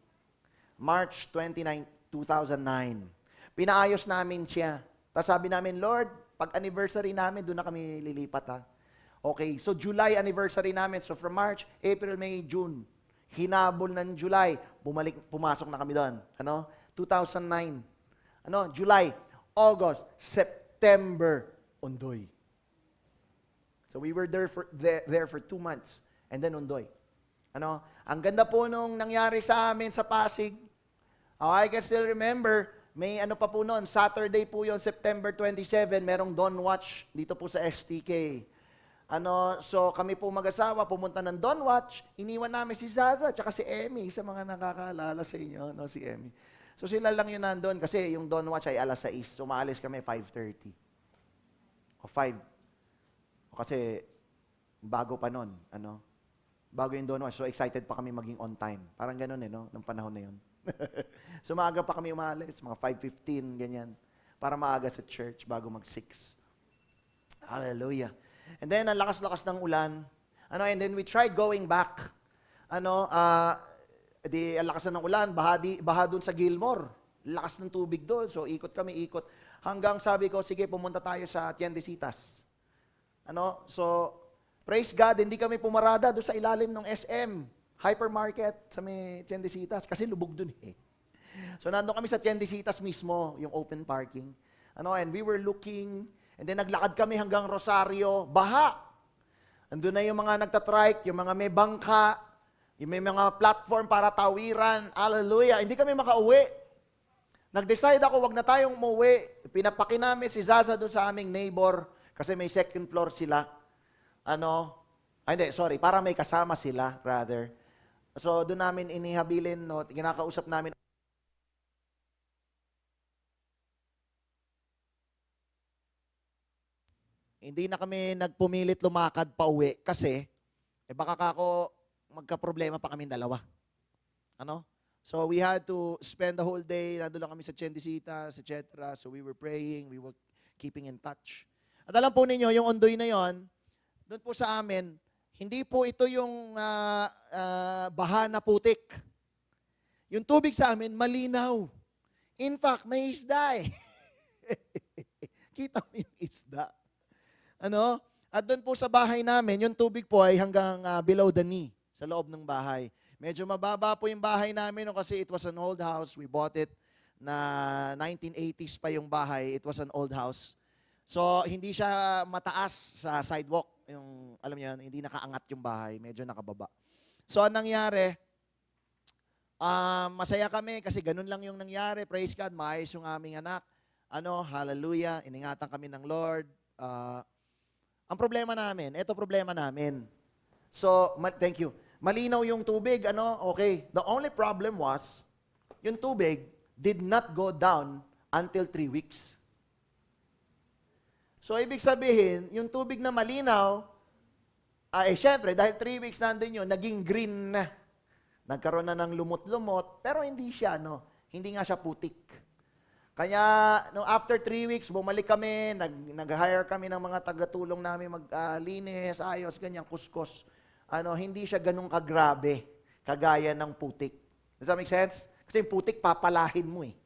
S1: March 29, 2009. Pinaayos namin siya. Tapos sabi namin, Lord, pag anniversary namin, doon na kami lilipat ha. Okay, so July anniversary namin. So from March, April, May, June. Hinabol ng July, pumasok na kami doon. 2009. July, August, September, Ondoy. So we were there for 2 months and then Ondoy. Ang ganda po nung nangyari sa amin sa Pasig. I can still remember, may pa po noon, Saturday po yon, September 27, merong Dawn Watch dito po sa STK. So kami po mag-asawa, pumunta ng Dawn Watch, iniwan namin si Zaza, tsaka si Emmy, sa mga nakakaalala sa inyo, si Emmy. So sila lang yun nandun, kasi yung Dawn Watch ay alas 6, so maalis kami 5:30. O 5. Kasi bago pa nun, bago yung Dawn Watch, so excited pa kami maging on time. Parang ganun nung panahon na yun. So maaga pa kami umalis, mga 5:15, ganyan, para maaga sa church bago mag-6. Hallelujah. And then, ang lakas-lakas ng ulan. And then we tried going back. Ang lakas na ng ulan, baha dun sa Gilmore. Lakas ng tubig doon. So, ikot kami, ikot. Hanggang sabi ko, sige, pumunta tayo sa Tiendesitas. So, praise God, hindi kami pumarada doon sa ilalim ng SM. Hypermarket sa may Tiendesitas. Kasi lubog dun eh. So, nandun kami sa Tiendesitas mismo, yung open parking. And we were looking. And then naglakad kami hanggang Rosario, baha. Andun na yung mga nagtatrike, yung mga may bangka, yung may mga platform para tawiran. Hallelujah. Hindi kami makauwi. Nag-decide ako, wag na tayong umuwi. Pinapaki namin si Zaza doon sa aming neighbor kasi may second floor sila. Para may kasama sila, rather. So, doon namin inihabilin, kinakausap namin. Hindi na kami nagpumilit lumakad pa uwi kasi baka kako magka-problema pa kami dalawa. So we had to spend the whole day, nandun lang kami sa Tiendesitas, etc. So we were praying, we were keeping in touch. At alam po ninyo, yung Ondoy na yon, doon po sa amin, hindi po ito yung baha na putik. Yung tubig sa amin, malinaw. In fact, may isda eh. Kita mo yung isda. At doon po sa bahay namin, yung tubig po ay hanggang below the knee, sa loob ng bahay. Medyo mababa po yung bahay namin kasi it was an old house. We bought it na 1980s pa yung bahay. It was an old house. So, hindi siya mataas sa sidewalk. Yung, alam niyo, hindi nakaangat yung bahay. Medyo nakababa. So, anong nangyari? Masaya kami kasi ganun lang yung nangyari. Praise God, maayos yung aming anak. Hallelujah, iningatan kami ng Lord. Ang problema namin, ito problema namin. So, thank you. Malinaw yung tubig, okay. The only problem was, yung tubig did not go down until 3 weeks. So, ibig sabihin, yung tubig na malinaw, syempre, dahil 3 weeks nandun yun, naging green na. Nagkaroon na ng lumot-lumot, pero hindi siya, hindi nga siya putik. Kaya, after 3 weeks, bumalik kami, nag-hire kami ng mga tagatulong namin maglinis, ayos, ganyan, kuskos. Hindi siya ganun kagrabe, kagaya ng putik. Does that make sense? Kasi yung putik, papalahin mo eh.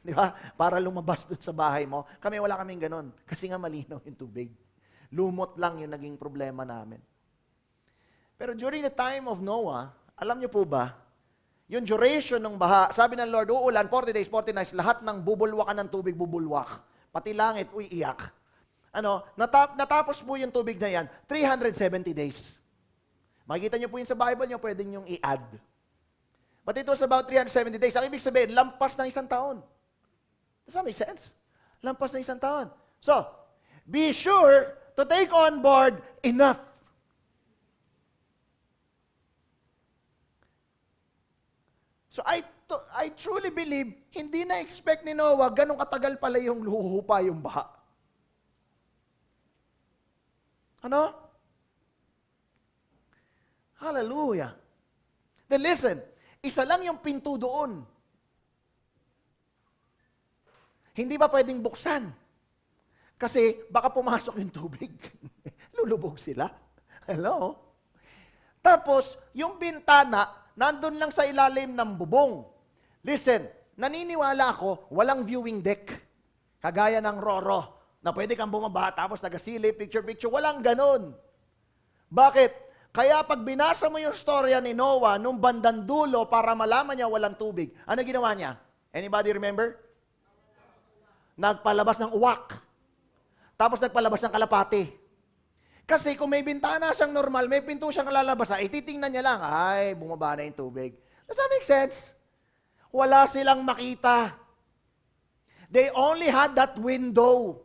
S1: Di ba? Para lumabas dun sa bahay mo. Kami, wala kaming ganun. Kasi nga malinaw yung tubig. Lumot lang yung naging problema namin. Pero during the time of Noah, alam niyo po ba, yung duration ng baha, sabi ng Lord, uulan, 40 days, 40 nights, lahat ng bubulwakan ng tubig, bubulwak. Pati langit, iyak. Natapos po yung tubig na yan, 370 days. Makikita niyo po yun sa Bible niyo, pwede niyong i-add. But it was about 370 days. Ang ibig sabihin, lampas ng 1 taon. Does that make sense? Lampas ng 1 taon. So, be sure to take on board enough. So I truly believe, hindi na-expect ni Noah, ganun katagal pala yung luhupa yung baha. Hallelujah. Then listen, isa lang yung pinto doon. Hindi ba pwedeng buksan? Kasi baka pumasok yung tubig. Lulubog sila. Hello? Tapos, yung bintana, nandun lang sa ilalim ng bubong. Listen, naniniwala ako, walang viewing deck. Kagaya ng Roro, na pwede kang bumaba, tapos nagasilip, picture-picture. Walang ganon. Bakit? Kaya pag binasa mo yung storya ni Noah nung bandang dulo para malaman niya walang tubig, ano ginawa niya? Anybody remember? Nagpalabas ng uwak. Tapos nagpalabas ng kalapati. Kasi kung may bintana siyang normal, may pinto siyang lalabas, ititingnan niya lang, ay, bumaba na yung tubig. Does that make sense? Wala silang makita. They only had that window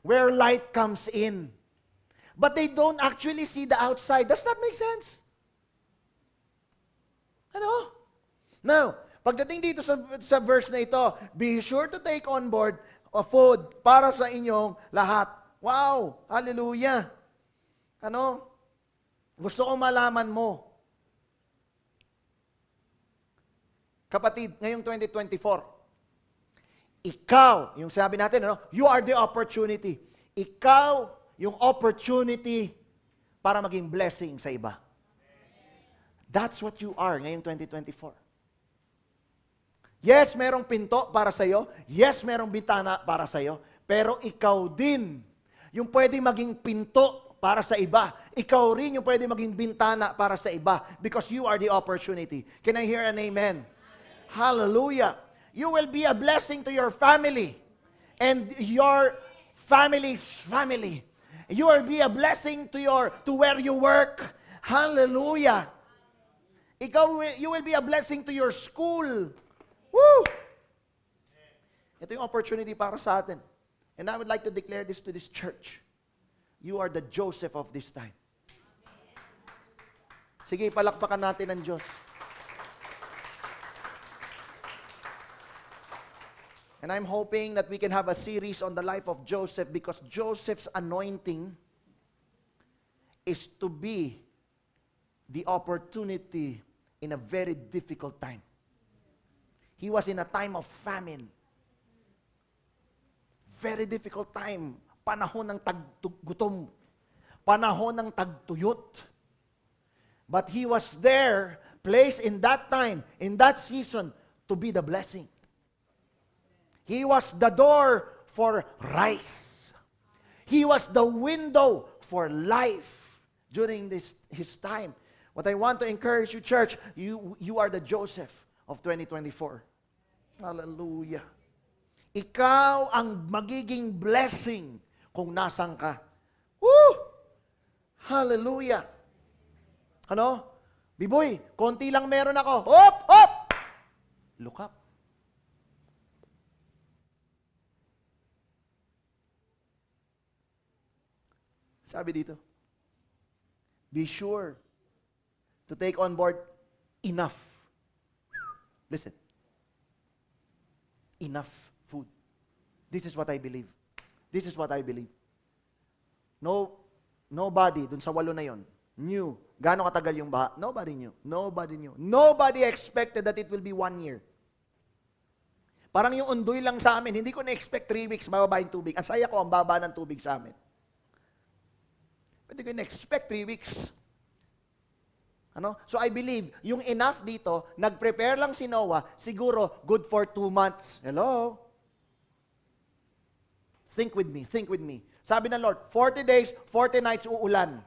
S1: where light comes in. But they don't actually see the outside. Does that make sense? Ano? Now, pagdating dito sa verse na ito, be sure to take on board a food para sa inyong lahat. Wow! Hallelujah! Ano? Gusto kong malaman mo. Kapatid, ngayong 2024, ikaw, yung sabi natin, ano? You are the opportunity. Ikaw, yung opportunity para maging blessing sa iba. That's what you are ngayong 2024. Yes, merong pinto para sa iyo. Yes, merong bintana para sa iyo. Pero ikaw din yung pwede maging pinto para sa iba. Ikaw rin yung pwede maging bintana para sa iba because you are the opportunity. Can I hear an amen? Hallelujah. You will be a blessing to your family and your family's family. You will be a blessing to where you work. Hallelujah. You will be a blessing to your school. Woo! Ito yung opportunity para sa atin. And I would like to declare this to this church. You are the Joseph of this time. Sige, palakpakan natin ang Diyos. And I'm hoping that we can have a series on the life of Joseph because Joseph's anointing is to be the opportunity in a very difficult time. He was in a time of famine. Very difficult time. Panahon ng taggutom. Panahon ng tagtuyot. But he was there, placed in that time, in that season, to be the blessing. He was the door for rice. He was the window for life during his time. What I want to encourage you, church, you are the Joseph of 2024. Hallelujah. Ikaw ang magiging blessing kung nasan ka. Woo! Hallelujah. Ano? Biboy, konti lang meron ako. Hop! Hop! Look up. Sabi dito, be sure to take on board enough. Listen. Enough food. This is what I believe. This is what I believe. Nobody, dun sa 8 na yon, knew gaano katagal yung baha. Nobody knew. Nobody knew. Nobody expected that it will be 1 year. Parang yung undoy lang sa amin, hindi ko na-expect 3 weeks bababa yung tubig. Ang saya ko, ang baba ng tubig sa amin. Pwede ko na-expect 3 weeks. Ano? So I believe, yung enough dito, nag-prepare lang si Noah, siguro good for 2 months. Hello? Think with me, think with me. Sabi ng Lord, 40 days, 40 nights uulan.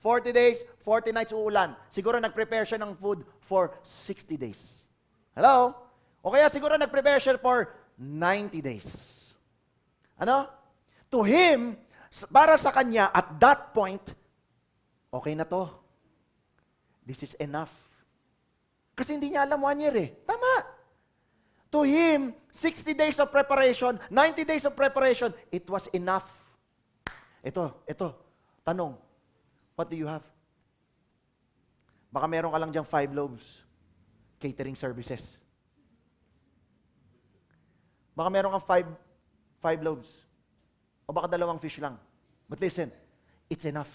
S1: 40 days, 40 nights uulan. Siguro nag-prepare siya ng food for 60 days. Hello? O kaya siguro nag-prepare siya for 90 days. Ano? To him, para sa kanya, at that point, okay na to. This is enough. Kasi hindi niya alam 1 year eh. Tama. To him, 60 days of preparation, 90 days of preparation, it was enough. Ito, tanong, what do you have? Baka meron ka lang diyang 5 loaves, catering services. Baka meron kang 5 loaves. O baka 2 fish lang. But listen, it's enough.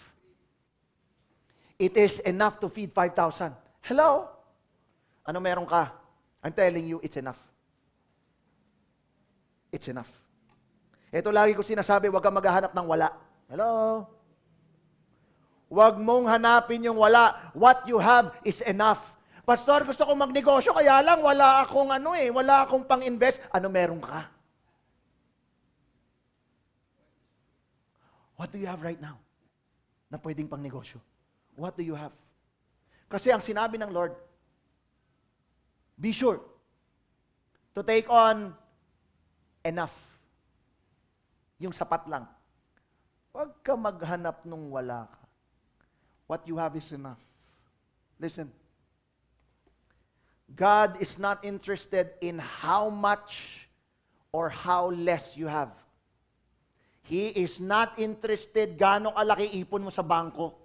S1: It is enough to feed 5,000. Hello? Ano meron ka? I'm telling you, it's enough. It's enough. Ito lagi ko sinasabi, huwag kang maghahanap ng wala. Hello? Huwag mong hanapin yung wala. What you have is enough. Pastor, gusto kong magnegosyo, kaya lang wala akong pang-invest. Ano meron ka? What do you have right now na pwedeng pang negosyo? what do you have? Kasi ang sinabi ng Lord, be sure to take on enough. Yung sapat lang. Huwag ka maghanap nung wala ka. What you have is enough. Listen. God is not interested in how much or how less you have. He is not interested gaano kalaki ipon mo sa bangko.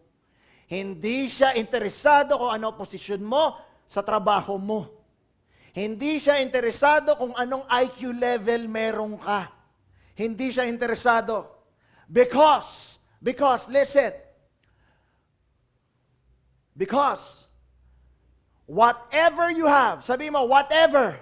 S1: Hindi siya interesado kung ano posisyon mo sa trabaho mo. Hindi siya interesado kung anong IQ level meron ka. Hindi siya interesado. Because, listen, because, whatever you have, sabi mo, whatever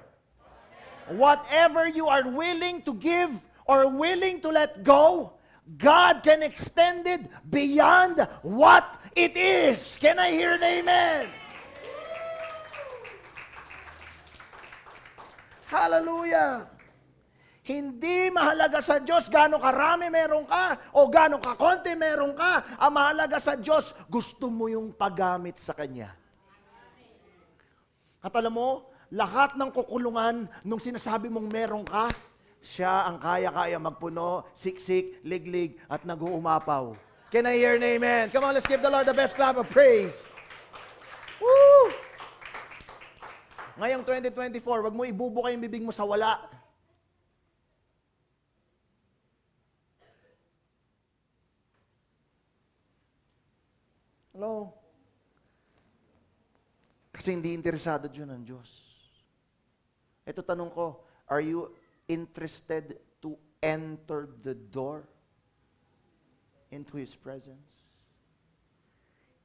S1: you are willing to give or willing to let go, God can extend it beyond what it is. Can I hear an amen? Hallelujah. Hindi mahalaga sa Diyos gaano karami meron ka o gaano kakonti meron ka. Ang mahalaga sa Diyos, gusto mo yung paggamit sa Kanya. At alam mo, lahat ng kukulungan nung sinasabi mong meron ka, siya ang kaya-kaya magpuno, siksik, liglig, at nag-uumapaw. Can I hear an amen? Come on, let's give the Lord the best clap of praise. Woo! Ngayong 2024, wag mo ibubuka yung bibig mo sa wala. Hello? Kasi hindi interesado dyan ang Diyos. Ito tanong ko, are you interested to enter the door into His presence?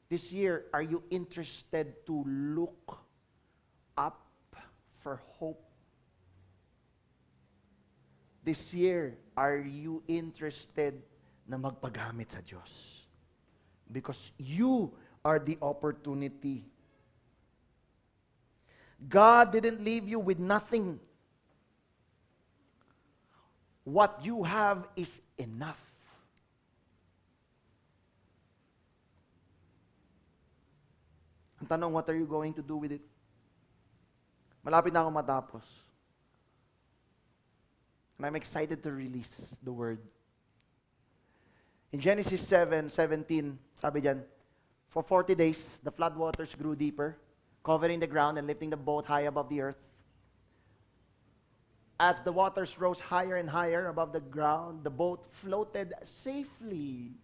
S1: This year, are you interested to look up for hope? This year, are you interested na magpagamit sa Diyos? Because you are the opportunity. God didn't leave you with nothing. What you have is enough. Ang tanong, what are you going to do with it? Malapit na ako matapos. And I'm excited to release the word. In Genesis 7:17, sabi diyan, for 40 days, the floodwaters grew deeper, covering the ground and lifting the boat high above the earth. As the waters rose higher and higher above the ground, the boat floated safely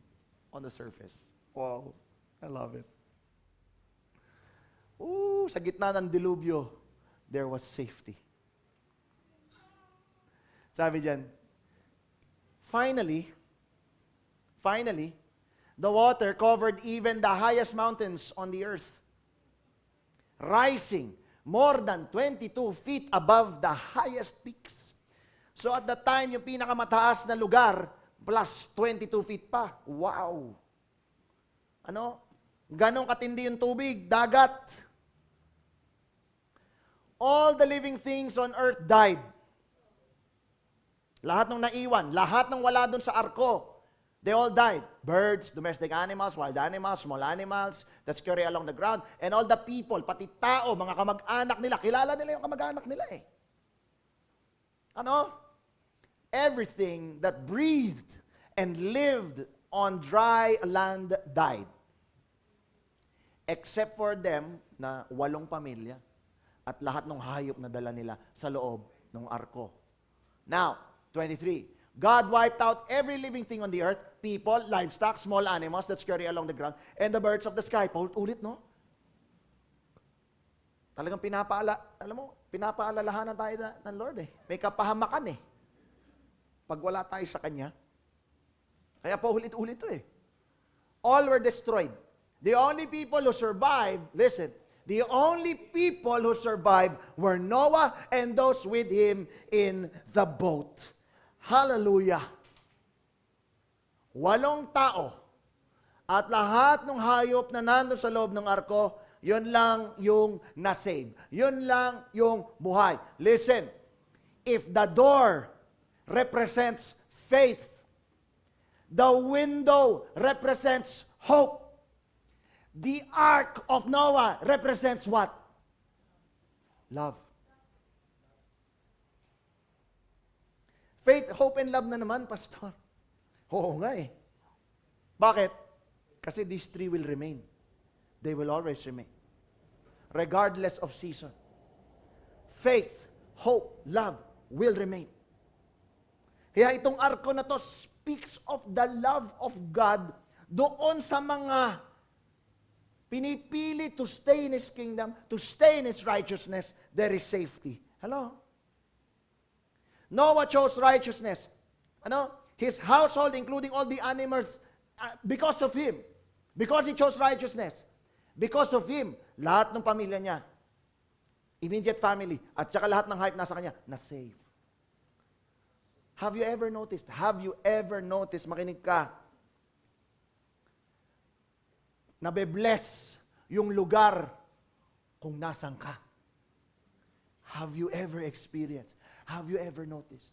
S1: on the surface. Wow, I love it. Ooh, sa gitna ng dilubyo, there was safety. Sabi diyan, finally, the water covered even the highest mountains on the earth, rising more than 22 feet above the highest peaks. So at that time, yung pinakamataas na lugar, plus 22 feet pa. Wow! Ano? Ganong katindi yung tubig, dagat. All the living things on earth died. Lahat ng naiwan, lahat ng wala dun sa arko, they all died. Birds, domestic animals, wild animals, small animals that scurry along the ground, and all the people, pati tao, mga kamag-anak nila. Kilala nila yung kamag-anak nila eh. Ano? Everything that breathed and lived on dry land died. Except for them na 8 pamilya at lahat ng hayop na dala nila sa loob ng arko. Now, 23. God wiped out every living thing on the earth, people, livestock, small animals that scurry along the ground, and the birds of the sky. Paulit, no? Talagang pinapaalalahanan tayo ng Lord eh. May kapahamakan eh. Pag wala tayo sa Kanya. Kaya paulit-ulit to eh. All were destroyed. The only people who survived, listen, the only people who survived were Noah and those with him in the boat. Hallelujah. 8 tao at lahat ng hayop na nandun sa loob ng arko, yun lang yung nasave. Yun lang yung buhay. Listen, if the door represents faith, the window represents hope, The Ark of Noah represents what? Love. Faith, hope, and love na naman, Pastor. Oo nga eh. Bakit? Kasi these three will remain. They will always remain. Regardless of season. Faith, hope, love will remain. Kaya itong arko na to speaks of the love of God doon sa mga pinipili to stay in His kingdom, to stay in His righteousness. There is safety. Hello? Noah chose righteousness. His household, including all the animals, because of him. Because he chose righteousness. Because of him, lahat ng pamilya niya, immediate family, at saka lahat ng hype nasa kanya, na-save. Have you ever noticed? Makinig ka, nabe-bless yung lugar kung nasan ka. Have you ever experienced? Have you ever noticed?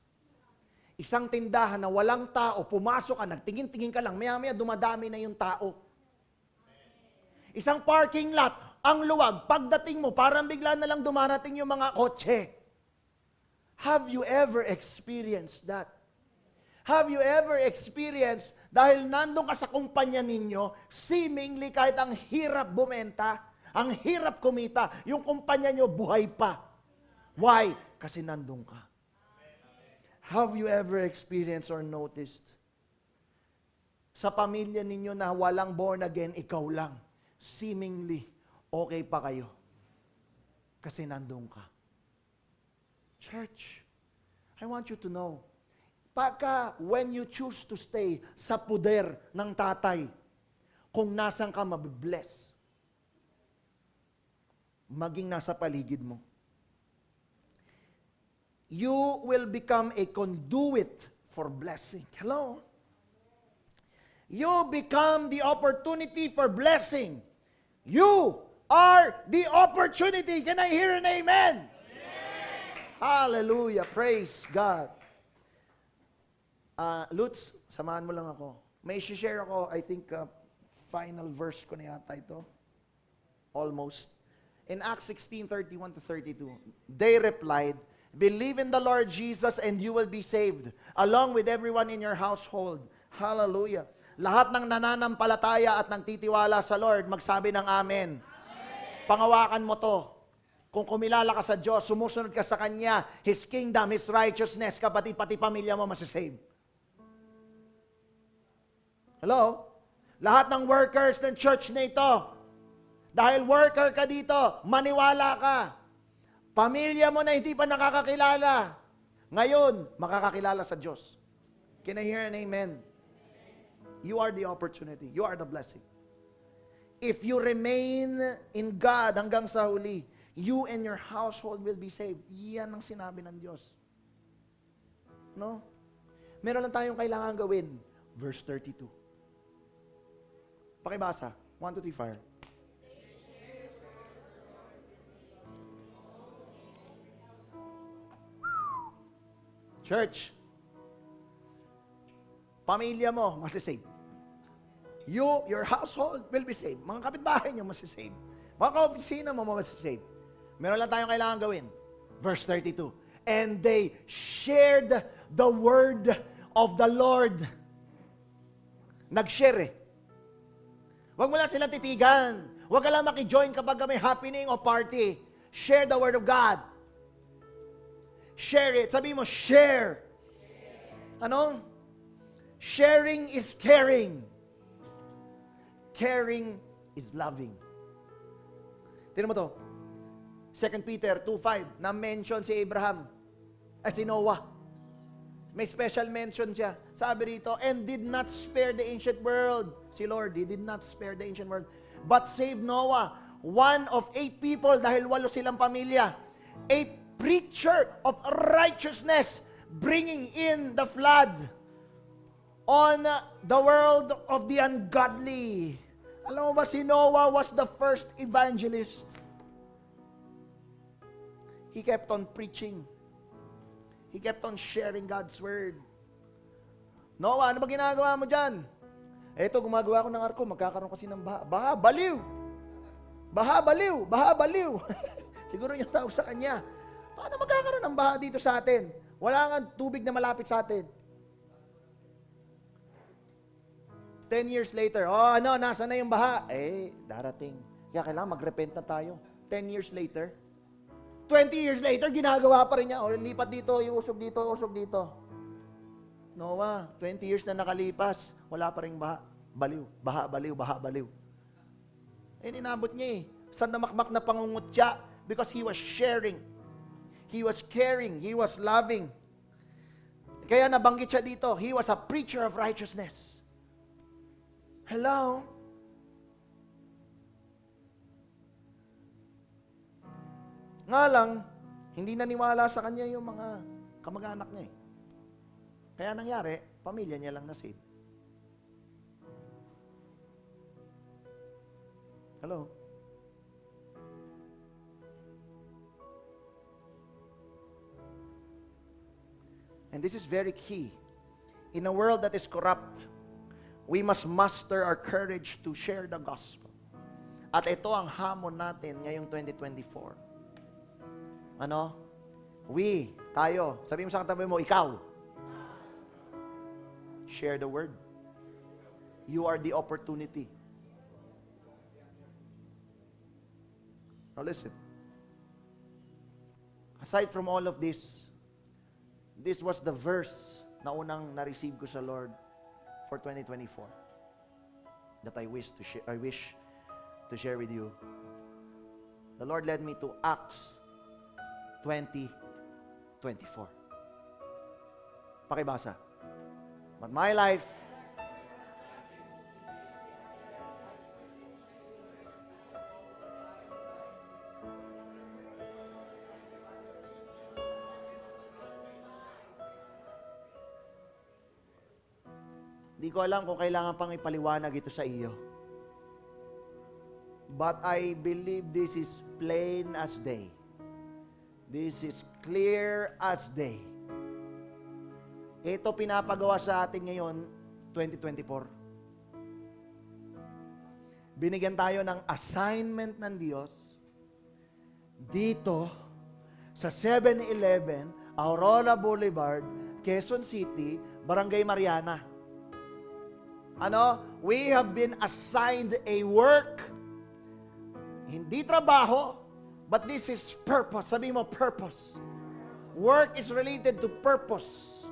S1: Isang tindahan na walang tao, pumasok ka, nagtingin-tingin ka lang, maya-maya dumadami na yung tao. Isang parking lot, ang luwag, pagdating mo, parang bigla na lang dumarating yung mga kotse. Have you ever experienced that? Have you ever experienced, dahil nandun ka sa kumpanya ninyo, seemingly kahit ang hirap bumenta, ang hirap kumita, yung kumpanya nyo buhay pa. Why? Kasi nandun ka. Have you ever experienced or noticed? Sa pamilya ninyo na walang born again, ikaw lang. Seemingly, okay pa kayo. Kasi nandun ka. Church, I want you to know, when you choose to stay sa puder ng tatay, kung nasan ka mabibless, maging nasa paligid mo, you will become a conduit for blessing. Hello? You become the opportunity for blessing. You are the opportunity. Can I hear an amen? Hallelujah. Praise God. Lutz, samahan mo lang ako. May share ako, I think, final verse ko na yata ito. Almost. In Acts 16:31-32, they replied, "Believe in the Lord Jesus and you will be saved, along with everyone in your household." Hallelujah. Lahat ng nananampalataya at nagtitiwala sa Lord, magsabi ng amen. Pangawakan mo to. Kung kumilala ka sa Diyos, sumusunod ka sa Kanya, His kingdom, His righteousness, kapatid, pati pamilya mo masasave. Hello? Lahat ng workers ng church na ito, dahil worker ka dito, maniwala ka. Pamilya mo na hindi pa nakakakilala, ngayon, makakakilala sa Diyos. Can I hear an amen? You are the opportunity. You are the blessing. If you remain in God hanggang sa huli, you and your household will be saved. Yan ang sinabi ng Diyos. No? Meron lang tayong kailangan gawin. Verse 32. Pakibasa. 1, 2, 3, fire. Church, pamilya mo, masisave. You, your household will be saved. Mga kapitbahay nyo, masisave. Mga kaopisina mo, masisave. Meron lang tayong kailangan gawin. Verse 32. And they shared the word of the Lord. Nag-share eh. Huwag mo lang silang titigan. Huwag ka lang makijoin kapag may happening o party. Share the word of God. Share it. Sabi mo, share. Ano? Sharing is caring. Caring is loving. Tignan mo to. 2 Peter 2:5, na-mention si Abraham. Si Noah. May special mention siya. Sabi rito, and did not spare the ancient world. Si Lord, He did not spare the ancient world. But saved Noah, one of 8 people, dahil 8 silang pamilya. A preacher of righteousness, bringing in the flood on the world of the ungodly. Alam mo ba, si Noah was the first evangelist. He kept on preaching. He kept on sharing God's word. Noah, ano ba ginagawa mo dyan? Eto, gumagawa ako ng arko, magkakaroon kasi ng baha. Baha, baliw! Baha, baliw! Baha, baliw! Siguro yung tawag sa kanya. Paano magkakaroon ng baha dito sa atin? Wala nga tubig na malapit sa atin. 10 years later, nasa na yung baha? Darating. Kaya kailangan mag-repent na tayo. 10 years later. 20 years later, ginagawa pa rin niya. Lipat dito, iusog dito, usog dito. Noah, 20 years na nakalipas, wala pa rin baha. Baliw, baha, baliw, baha, baliw. Inabot niya Sa namakmak na pangungutya, because he was sharing. He was caring. He was loving. Kaya nabanggit siya dito, he was a preacher of righteousness. Hello? Nga lang, hindi naniwala sa kanya yung mga kamag-anak niya Kaya nangyari, pamilya niya lang na-save. Hello? And this is very key. In a world that is corrupt, we must muster our courage to share the gospel. At ito ang hamon natin ngayong 2024. Tayo. Sabi mo sa katabi mo, ikaw. Share the word. You are the opportunity. Now listen. Aside from all of this, this was the verse na unang na-receive ko sa Lord for 2024 that I wish to share with you. The Lord led me to Acts 20:24. Pakibasa. But my life Di ko alam kung kailangan pang ipaliwanag ito sa iyo. But I believe this is plain as day. This is clear as day. Ito pinapagawa sa atin ngayon, 2024. Binigyan tayo ng assignment ng Diyos dito sa 7-Eleven, Aurora Boulevard, Quezon City, Barangay Mariana. We have been assigned a work. Hindi trabaho, but this is purpose. Sabi mo, purpose. Work is related to purpose.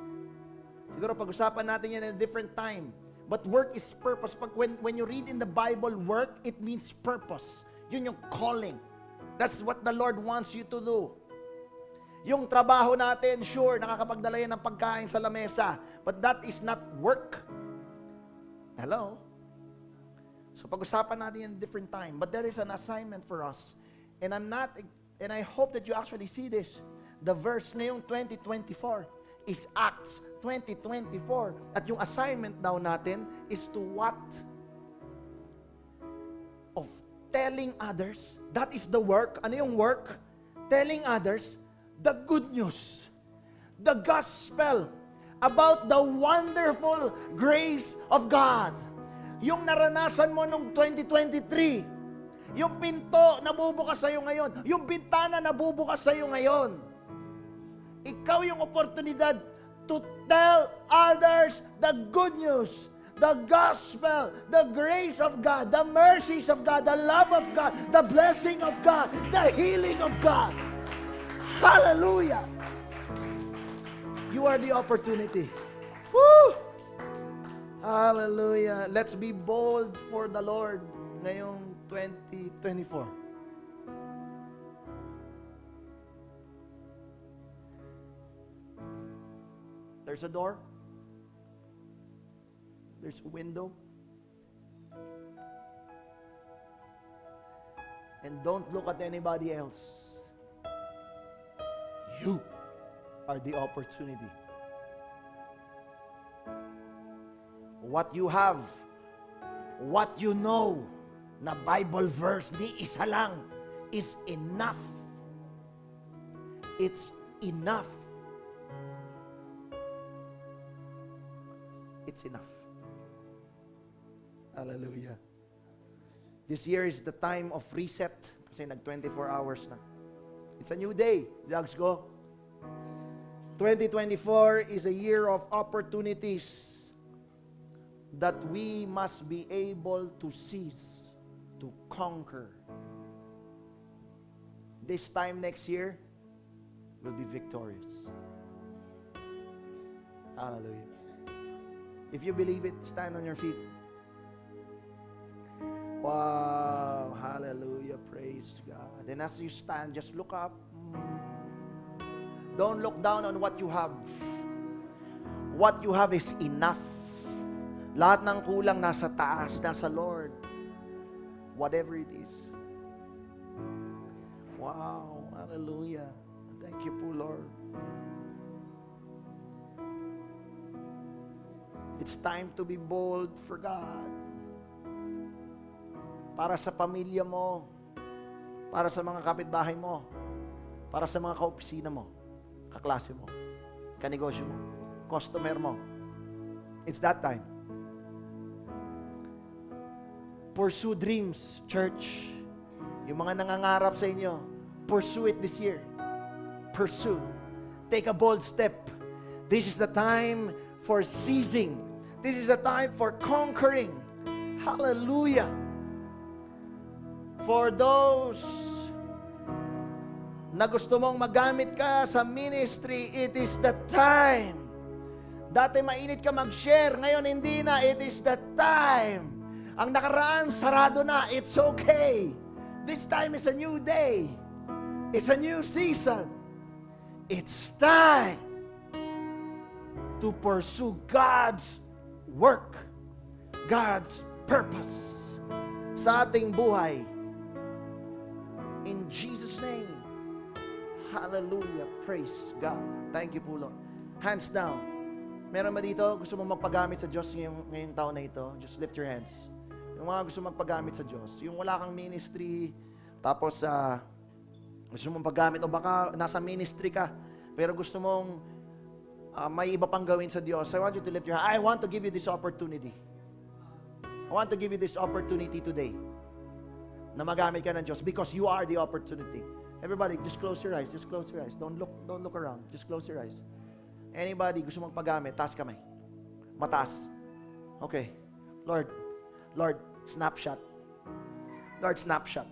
S1: Siguro pag-usapan natin yan in a different time. But work is purpose. When you read in the Bible, work, it means purpose. Yun yung calling. That's what the Lord wants you to do. Yung trabaho natin, sure, nakakapagdala yan ng pagkain sa lamesa. But that is not work. Hello? So pag-usapan natin in a different time. But there is an assignment for us. And I hope that you actually see this. The verse ngayong 2024 is Acts 20:24. At yung assignment daw natin is to what? Of telling others. That is the work. Ano yung work? Telling others the good news. The gospel about the wonderful grace of God. Yung naranasan mo nung 2023, yung pinto na bubukas sa'yo ngayon, yung bintana na bubukas sa'yo ngayon, ikaw yung oportunidad to tell others the good news, the gospel, the grace of God, the mercies of God, the love of God, the blessing of God, the healing of God. Hallelujah! You are the opportunity. Woo! Hallelujah. Let's be bold for the Lord ngayong 2024. There's a door. There's a window. And don't look at anybody else. You are the opportunity. What you have, what you know, na Bible verse, di isa lang, is enough. It's enough. It's enough. Hallelujah. This year is the time of reset. Kasi nag-24 hours na. It's a new day. Jags go. 2024 is a year of opportunities that we must be able to seize, to conquer. This time next year, we'll be victorious. Hallelujah. If you believe it, stand on your feet. Wow, hallelujah, praise God. And as you stand, just look up. Don't look down on what you have. What you have is enough. Lahat ng kulang nasa taas, nasa Lord. Whatever it is. Wow, hallelujah. Thank you po, Lord. It's time to be bold for God. Para sa pamilya mo, para sa mga kapitbahay mo, para sa mga kaopisina mo, kaklase mo, kanegosyo mo, customer mo. It's that time. Pursue dreams, church. Yung mga nangangarap sa inyo, pursue it this year. Pursue. Take a bold step. This is the time for seizing. This is a time for conquering. Hallelujah. For those na gusto mong magamit ka sa ministry, it is the time. Dati mainit ka mag-share, ngayon hindi na. It is the time. Ang nakaraan, sarado na. It's okay. This time is a new day. It's a new season. It's time to pursue God's work, God's purpose sa ating buhay. In Jesus' name. Hallelujah. Praise God. Thank you po, Lord. Hands down. Meron ba dito gusto mong magpagamit sa Diyos ngayong taon na ito? Just lift your hands. Yung mga gusto magpagamit sa Diyos. Yung wala kang ministry, tapos gusto mong paggamit, o baka nasa ministry ka, pero gusto mong may iba pang gawin sa Diyos. I want you to lift your hand. I want to give you this opportunity. I want to give you this opportunity today na magamit ka ng Diyos because you are the opportunity. Everybody, just close your eyes. Just close your eyes. Don't look around. Just close your eyes. Anybody gusto magpagamit, taas kamay. Mataas. Okay. Lord, snapshot. Lord, snapshot.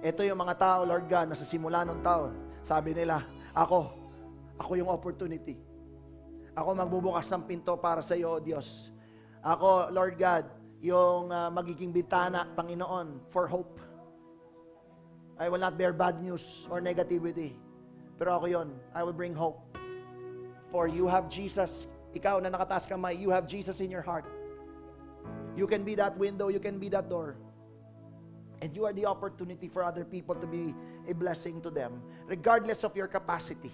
S1: Ito yung mga tao, Lord God, na sa simula ng taon, sabi nila, ako yung opportunity. Ako magbubukas ng pinto para sa iyo, O Diyos. Ako, Lord God, yung magiging bintana, Panginoon, for hope. I will not bear bad news or negativity. Pero ako yon, I will bring hope. For you have Jesus. Ikaw na nakataas kamay, you have Jesus in your heart. You can be that window, you can be that door. And you are the opportunity for other people to be a blessing to them, regardless of your capacity.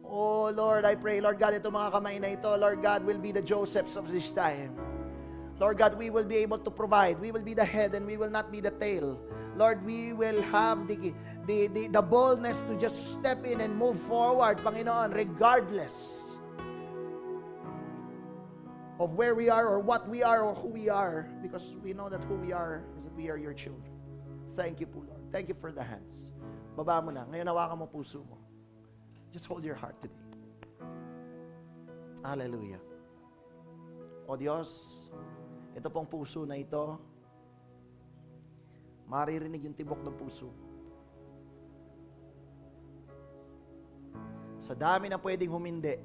S1: Oh Lord, I pray, Lord God, ito mga kamay na ito, Lord God, will be the Josephs of this time. Lord God, we will be able to provide. We will be the head and we will not be the tail. Lord, we will have the boldness to just step in and move forward, Panginoon, regardless of where we are or what we are or who we are, because we know that who we are is that we are your children. Thank you po, Lord. Thank you for the hands. Baba mo na. Ngayon hawakan mo puso mo. Just hold your heart today. Hallelujah. O Diyos, ito pong puso na ito, maririnig yung tibok ng puso. Sa dami na pwedeng humindi,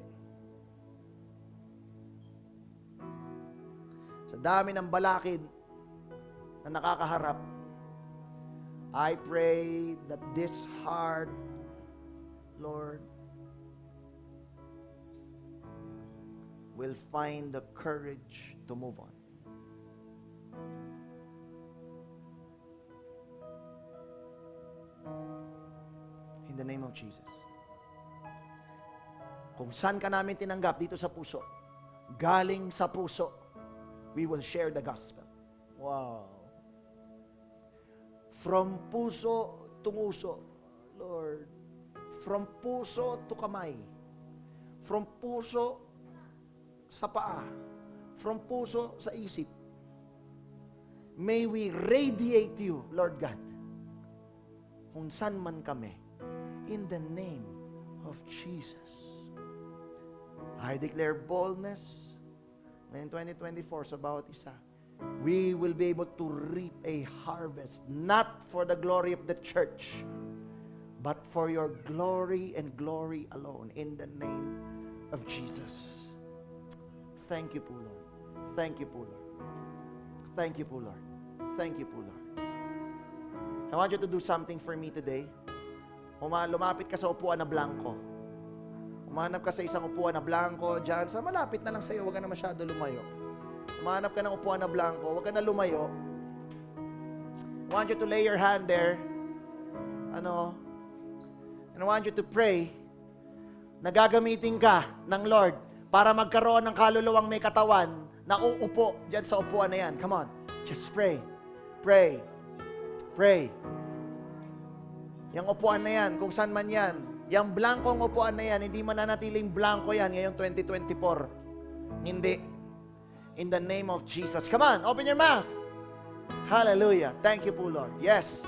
S1: sa dami ng balakid na nakakaharap, I pray that this heart, Lord, will find the courage to move on. In the name of Jesus. Kung saan ka namin tinanggap dito sa puso, galing sa puso, we will share the gospel. Wow. From puso to nguso, Lord. From puso to kamay. From puso sa paa. From puso sa isip. May we radiate you, Lord God, kung saan man kami, in the name of Jesus. I declare boldness ngayon 2024 sa bawat isa. We will be able to reap a harvest, not for the glory of the church, but for your glory and glory alone, in the name of Jesus. Thank you po, Lord. Thank you po, Lord. Thank you po, Lord. Thank you po, Lord. I want you to do something for me today. Lumapit ka sa upuan na blanco. Umanap ka sa isang upuan na blanco dyan. Sa malapit na lang sa'yo, huwag ka na masyado lumayo. Umanap ka ng upuan na blanco, huwag ka na lumayo. I want you to lay your hand there. And I want you to pray na gagamitin ka ng Lord para magkaroon ng kaluluwang may katawan na uupo dyan sa upuan na yan. Come on. Just pray. Pray. Pray. Yung upuan na yan, kung saan man yan, yung blankong upuan na yan, hindi mananatiling blanco yan ngayong 2024. Hindi. In the name of Jesus. Come on, open your mouth. Hallelujah. Thank you po, Lord. Yes.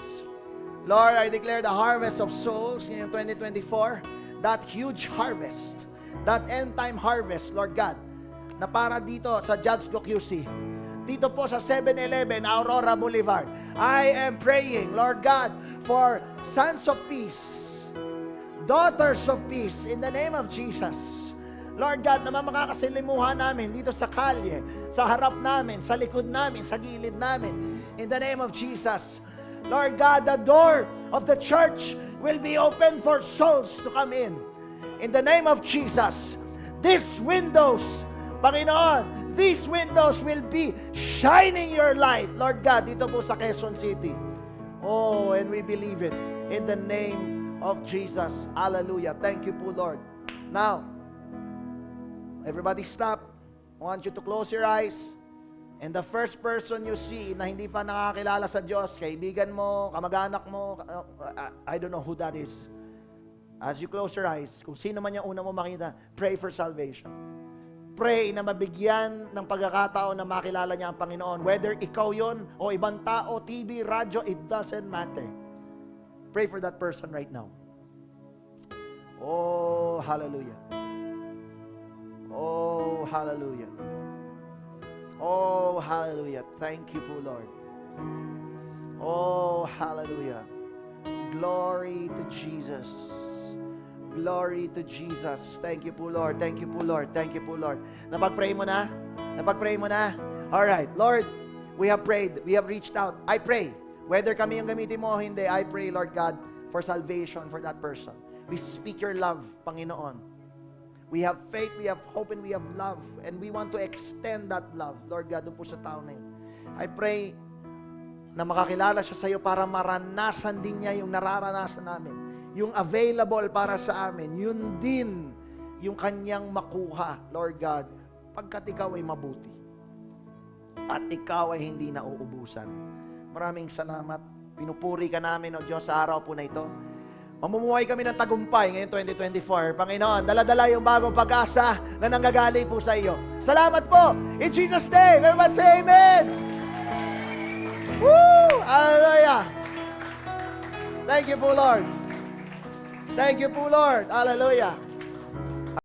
S1: Lord, I declare the harvest of souls ngayong 2024, that huge harvest, that end-time harvest, Lord God, na para dito sa Jugsco QC, dito po sa 7-Eleven, Aurora Boulevard. I am praying, Lord God, for sons of peace, daughters of peace, in the name of Jesus. Lord God, na makakasilimuhan namin dito sa kalye, sa harap namin, sa likod namin, sa gilid namin, in the name of Jesus. Lord God, the door of the church will be open for souls to come in. In the name of Jesus, these windows, Panginoon, these windows will be shining your light, Lord God, dito po sa Quezon City. Oh, and we believe it. In the name of Jesus. Hallelujah. Thank you po, Lord. Now, everybody stop. I want you to close your eyes. And the first person you see na hindi pa nakakilala sa Diyos, kaibigan mo, kamag-anak mo, I don't know who that is. As you close your eyes, kung sino man yung una mo makita, pray for salvation. Pray na mabigyan ng pagkakataon na makilala niya ang Panginoon. Whether ikaw yon o ibang tao, TV, radyo, it doesn't matter. Pray for that person right now. Oh, hallelujah. Oh, hallelujah. Oh, hallelujah. Thank you po, Lord. Oh, hallelujah. Glory to Jesus. Glory to Jesus. Thank you po, Lord. Thank you po, Lord. Thank you po, Lord. Napag-pray mo na? Napag-pray mo na? Alright, Lord, we have prayed. We have reached out. I pray. Whether kami yung gamitin mo o hindi, I pray, Lord God, for salvation for that person. We speak your love, Panginoon. We have faith, we have hope, and we have love. And we want to extend that love, Lord God, doon po sa tao na yun. I pray na makakilala siya sa iyo para maranasan din niya yung nararanasan namin. Yung available para sa amin, yun din yung kanyang makuha, Lord God, pagkat ikaw ay mabuti. At ikaw ay hindi nauubusan. Maraming salamat. Pinupuri ka namin, O Diyos, sa araw po na ito. Mamumuhay kami ng tagumpay ngayong 2024. Panginoon, dala-dala yung bagong pag-asa na nanggagaling po sa iyo. Salamat po! In Jesus' name, everyone say Amen! Woo! Hallelujah! Thank you po, Lord. Thank you po, Lord. Hallelujah.